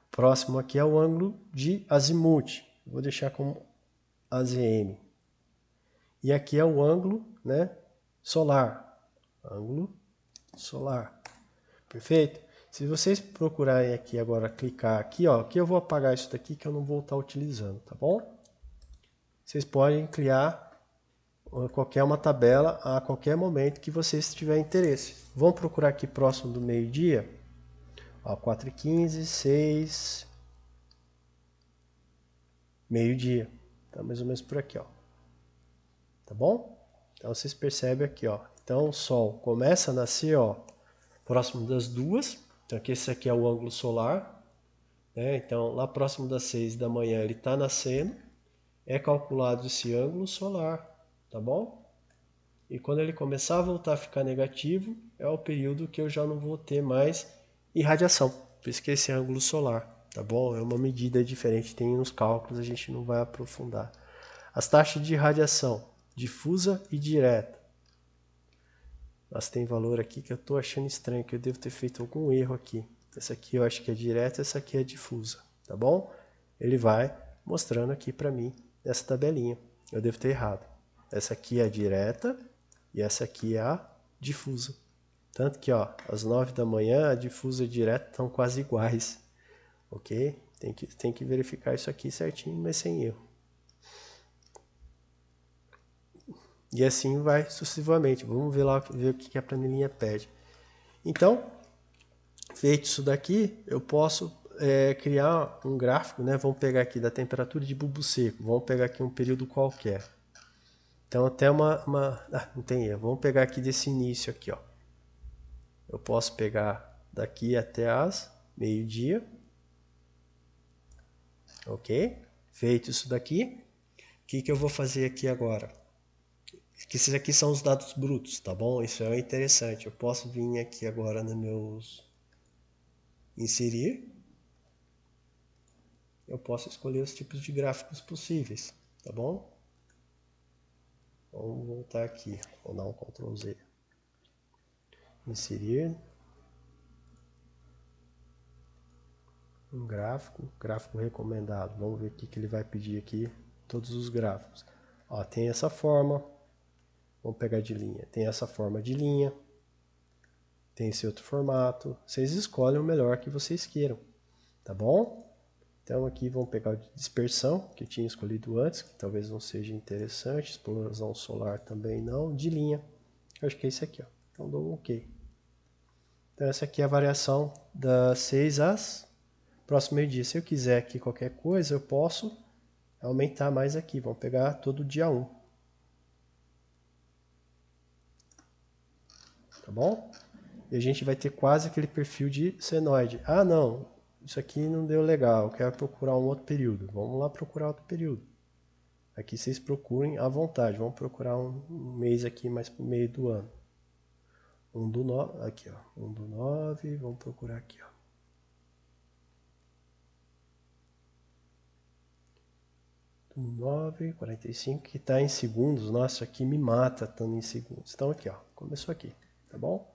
Próximo aqui é o ângulo de azimuth. Vou deixar como AZM. E aqui é o ângulo, né, solar. Ângulo solar. Perfeito? Se vocês procurarem aqui agora, clicar aqui, ó, aqui eu vou apagar isso daqui que eu não vou estar utilizando, tá bom? Vocês podem criar qualquer uma tabela a qualquer momento que vocês tiverem interesse. Vamos procurar aqui próximo do meio-dia. 4h15, 6, meio-dia. Tá mais ou menos por aqui, ó. Tá bom? Então vocês percebem aqui, ó. Então o Sol começa a nascer, ó, próximo das 2. Então aqui esse aqui é o ângulo solar, né? Então lá próximo das 6 da manhã ele está nascendo. É calculado esse ângulo solar, tá bom? E quando ele começar a voltar a ficar negativo, é o período que eu já não vou ter mais irradiação. Por isso que esse ângulo solar, tá bom? É uma medida diferente, tem nos cálculos, a gente não vai aprofundar. As taxas de irradiação, difusa e direta. Elas têm valor aqui que eu estou achando estranho, que eu devo ter feito algum erro aqui. Essa aqui eu acho que é direta, essa aqui é difusa, tá bom? Ele vai mostrando aqui para mim essa tabelinha. Eu devo ter errado. Essa aqui é a direta e essa aqui é a difusa. Tanto que, ó, às 9 da manhã a difusa e a direta estão quase iguais, ok? Tem que verificar isso aqui certinho, mas sem erro. E assim vai sucessivamente. Vamos ver lá ver o que a planilhinha pede. Então, Feito isso daqui, eu posso criar um gráfico, né? Vamos pegar aqui da temperatura de bulbo seco, vamos pegar aqui um período qualquer. Então até não tem erro, vamos pegar aqui desse início aqui, ó. Eu posso pegar daqui até as meio-dia, ok? Feito isso daqui, o que eu vou fazer aqui agora? Que esses aqui são os dados brutos, tá bom? Isso é interessante. Eu posso vir aqui agora nos meus inserir. Eu posso escolher os tipos de gráficos possíveis, tá bom? Vamos voltar aqui, vou dar um Ctrl Z. Inserir. Um gráfico, gráfico recomendado. Vamos ver o que ele vai pedir aqui, todos os gráficos. Ó, tem essa forma, vamos pegar de linha. Tem essa forma de linha, tem esse outro formato. Vocês escolhem o melhor que vocês queiram, tá bom? Então aqui vamos pegar o de dispersão, que eu tinha escolhido antes, que talvez não seja interessante. Explosão solar também não. De linha, eu acho que é esse aqui, ó. Então dou um OK. Então essa aqui é a variação das 6 às próximo meio-dia. Se eu quiser aqui qualquer coisa, eu posso aumentar mais aqui. Vamos pegar todo dia 1. Tá bom? E a gente vai ter quase aquele perfil de senoide. Ah, não. Isso aqui não deu legal. Eu quero procurar um outro período. Vamos lá procurar outro período. Aqui vocês procurem à vontade. Vamos procurar um mês aqui mais pro meio do ano. 1 do 9. Aqui, ó. 1 do 9. Vamos procurar aqui, ó. 9, 45, que está em segundos. Nossa, aqui me mata estando em segundos. Então aqui, ó, começou aqui, tá bom?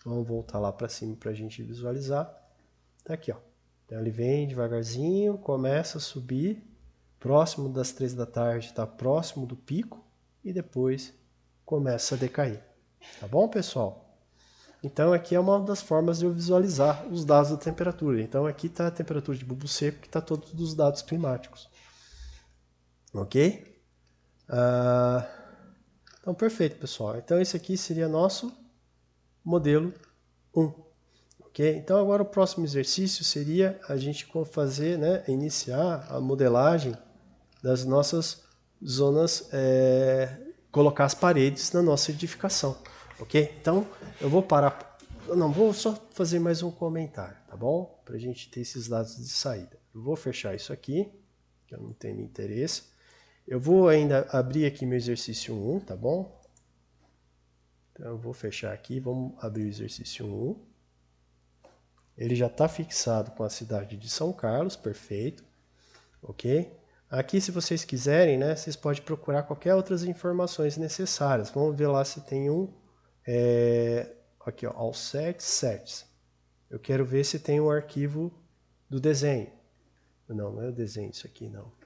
Vamos voltar lá para cima para a gente visualizar. Tá aqui, ó. Então ele vem devagarzinho, começa a subir, próximo das 3 da tarde, está próximo do pico e depois começa a decair. Tá bom, pessoal? Então aqui é uma das formas de eu visualizar os dados da temperatura. Então aqui está a temperatura de bulbo seco, que está todos os dados climáticos. Ok? Então, perfeito, pessoal. Então, esse aqui seria nosso modelo 1. Ok? Então, agora o próximo exercício seria a gente fazer, né, iniciar a modelagem das nossas zonas, colocar as paredes na nossa edificação. Ok? Então, eu vou parar. Não, vou só fazer mais um comentário, tá bom? Para a gente ter esses dados de saída. Eu vou fechar isso aqui, que eu não tenho interesse. Eu vou ainda abrir aqui meu exercício 1, tá bom? Então eu vou fechar aqui, vamos abrir o exercício 1. Ele já está fixado com a cidade de São Carlos, perfeito. Ok? Aqui, se vocês quiserem, né, vocês podem procurar qualquer outras informações necessárias. Vamos ver lá se tem um... aqui, ó, all sets. Eu quero ver se tem um arquivo do desenho. Não, não é o desenho isso aqui, não.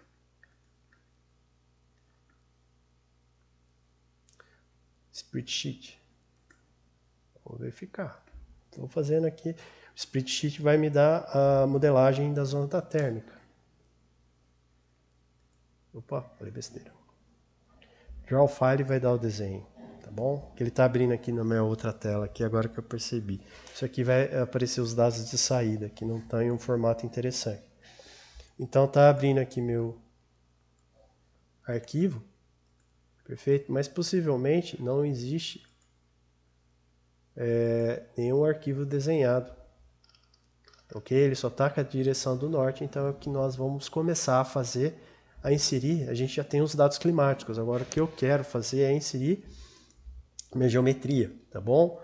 Spreadsheet. Vou verificar. Estou fazendo aqui. O spreadsheet vai me dar a modelagem da zona da térmica. Opa, falei besteira. Draw file vai dar o desenho, tá bom? Que ele está abrindo aqui na minha outra tela, aqui agora que eu percebi. Isso aqui vai aparecer os dados de saída, que não está em um formato interessante. Então está abrindo aqui meu arquivo. Perfeito, mas possivelmente não existe nenhum arquivo desenhado. Ok? Ele só está com a direção do norte, então é o que nós vamos começar a fazer, a inserir. A gente já tem os dados climáticos, agora o que eu quero fazer é inserir minha geometria, tá bom?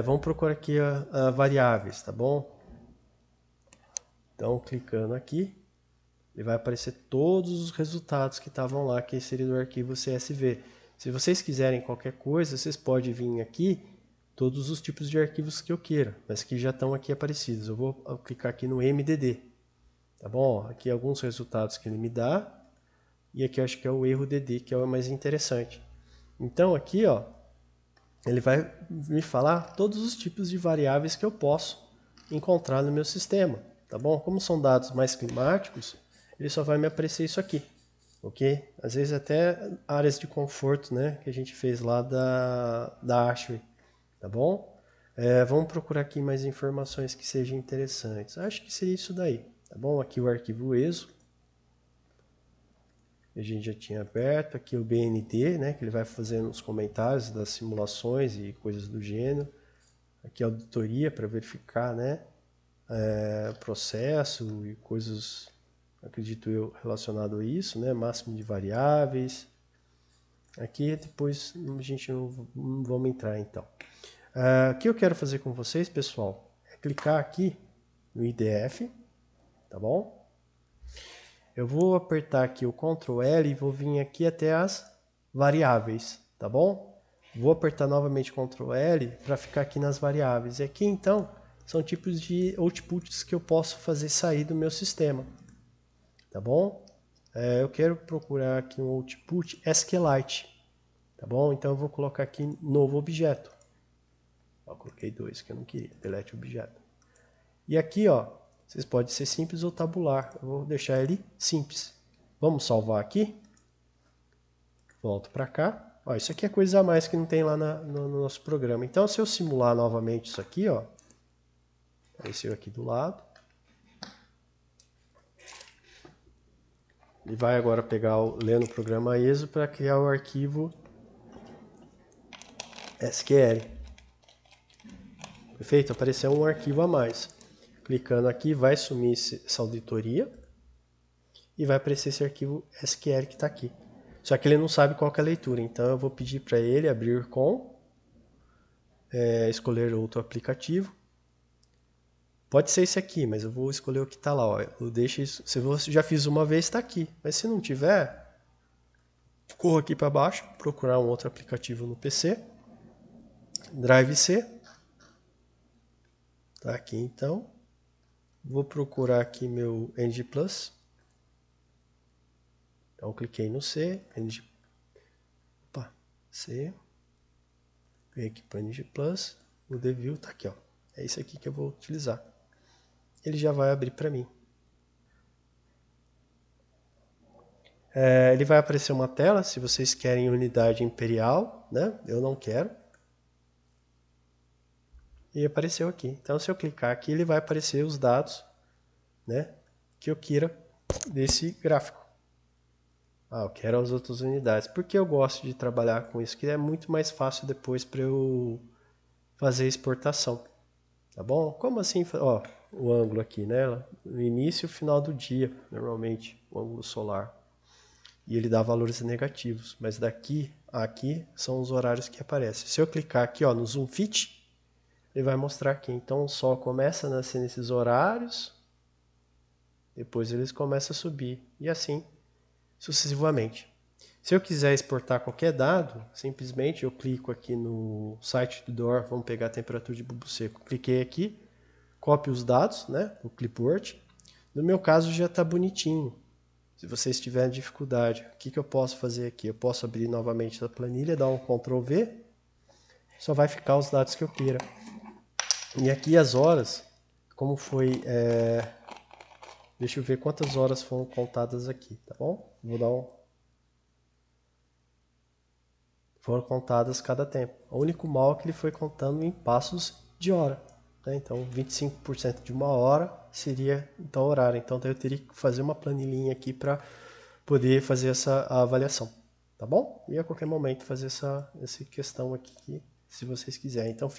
Vamos procurar aqui a variáveis, tá bom? Então, clicando aqui, ele vai aparecer todos os resultados que estavam lá, que seria do arquivo CSV. Se vocês quiserem qualquer coisa, vocês podem vir aqui, todos os tipos de arquivos que eu queira, mas que já estão aqui aparecidos. Eu vou clicar aqui no MDD, tá bom? Aqui alguns resultados que ele me dá, e aqui eu acho que é o erro DD, que é o mais interessante. Então aqui, ó, ele vai me falar todos os tipos de variáveis que eu posso encontrar no meu sistema, tá bom? Como são dados mais climáticos, ele só vai me aparecer isso aqui, ok? Às vezes até áreas de conforto, né, que a gente fez lá da ASHRAE, tá bom? Vamos procurar aqui mais informações que sejam interessantes. Acho que seria isso daí, tá bom? Aqui o arquivo ESO. A gente já tinha aberto. Aqui o BND, né? Que ele vai fazendo os comentários das simulações e coisas do gênero. Aqui a auditoria para verificar, né? Processo e coisas, acredito eu, relacionado a isso, né? Máximo de variáveis. Aqui depois a gente não vamos entrar então. O que eu quero fazer com vocês, pessoal, é clicar aqui no IDF, tá bom? Eu vou apertar aqui o Ctrl L e vou vir aqui até as variáveis, tá bom? Vou apertar novamente Ctrl L para ficar aqui nas variáveis. E aqui então são tipos de outputs que eu posso fazer sair do meu sistema, tá bom? Eu quero procurar aqui um output SQLite, tá bom? Então eu vou colocar aqui novo objeto. Eu coloquei 2 que eu não queria, delete objeto. E aqui, ó, vocês podem ser simples ou tabular. Eu vou deixar ele simples. Vamos salvar aqui. Volto para cá. Ó, isso aqui é coisa a mais que não tem lá no nosso programa. Então, se eu simular novamente isso aqui, ó, apareceu aqui do lado. Ele vai agora pegar ler no programa ESO para criar o arquivo SQL. Perfeito? Apareceu um arquivo a mais. Clicando aqui, vai sumir essa auditoria e vai aparecer esse arquivo SQL que está aqui. Só que ele não sabe qual que é a leitura, então eu vou pedir para ele abrir com, escolher outro aplicativo. Pode ser esse aqui, mas eu vou escolher o que está lá. Ó. Eu deixo isso, se eu já fiz uma vez, está aqui. Mas se não tiver, corro aqui para baixo, procurar um outro aplicativo no PC. Drive C. Está aqui então. Vou procurar aqui meu NG Plus. Então cliquei no C, C, vem aqui para NG Plus, o DView está aqui, ó. É isso aqui que eu vou utilizar. Ele já vai abrir para mim. Ele vai aparecer uma tela, se vocês querem unidade imperial, né? Eu não quero. E apareceu aqui. Então se eu clicar aqui, ele vai aparecer os dados, né, que eu queira desse gráfico. Eu quero as outras unidades. Porque eu gosto de trabalhar com isso, que é muito mais fácil depois para eu fazer a exportação. Tá bom? Como assim? Ó, o ângulo aqui, né? No início e final do dia, normalmente, o ângulo solar. E ele dá valores negativos. Mas daqui a aqui são os horários que aparecem. Se eu clicar aqui, ó, no Zoom Fit, ele vai mostrar aqui. Então o sol começa a nascer nesses horários, depois eles começam a subir. E assim sucessivamente. Se eu quiser exportar qualquer dado, simplesmente eu clico aqui no site do DOR, vamos pegar a temperatura de bulbo seco. Cliquei aqui, copio os dados, né, o clipboard. No meu caso já está bonitinho. Se vocês tiverem dificuldade, o que eu posso fazer aqui? Eu posso abrir novamente a planilha, dar um Ctrl V, só vai ficar os dados que eu queira. E aqui as horas, como foi... Deixa eu ver quantas horas foram contadas aqui, tá bom? Vou dar Foram contadas cada tempo. O único mal é que ele foi contando em passos de hora. Né? Então, 25% de uma hora seria então horário. Então, eu teria que fazer uma planilhinha aqui para poder fazer essa avaliação. Tá bom? E a qualquer momento fazer essa questão aqui, se vocês quiserem. Então,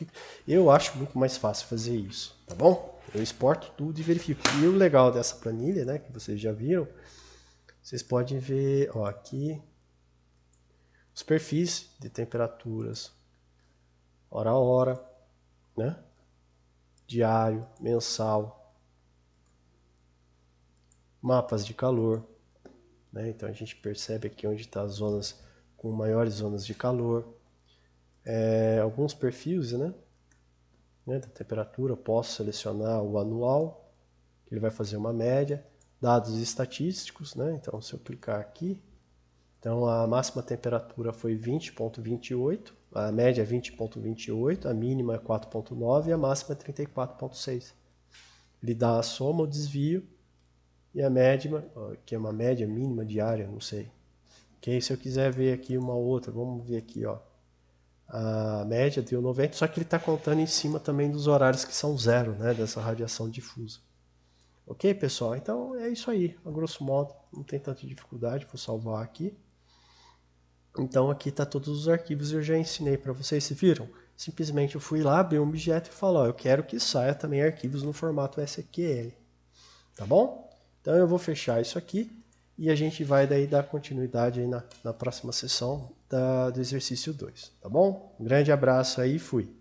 eu acho muito mais fácil fazer isso. Tá bom? Eu exporto tudo e verifico. E o legal dessa planilha, né, que vocês já viram, vocês podem ver, ó, aqui os perfis de temperaturas, hora a hora, né? Diário, mensal, mapas de calor, né? Então a gente percebe aqui onde estão as zonas com maiores zonas de calor, alguns perfis, né? Da temperatura. Posso selecionar o anual, que ele vai fazer uma média, dados estatísticos, né? Então se eu clicar aqui, então a máxima temperatura foi 20,28, a média é 20,28, a mínima é 4,9 e a máxima é 34,6. Ele dá a soma, o desvio e a média, que é uma média mínima diária, não sei. Okay? Se eu quiser ver aqui uma outra, vamos ver aqui, ó, a média deu 90, só que ele está contando em cima também dos horários que são zero, né, dessa radiação difusa. Ok, pessoal? Então é isso aí, a grosso modo, não tem tanta dificuldade, vou salvar aqui. Então aqui está todos os arquivos, eu já ensinei para vocês, se viram? Simplesmente eu fui lá, abri um objeto e falo, ó, eu quero que saia também arquivos no formato SQL, tá bom? Então eu vou fechar isso aqui e a gente vai daí dar continuidade aí na próxima sessão do exercício 2, tá bom? Um grande abraço aí e fui!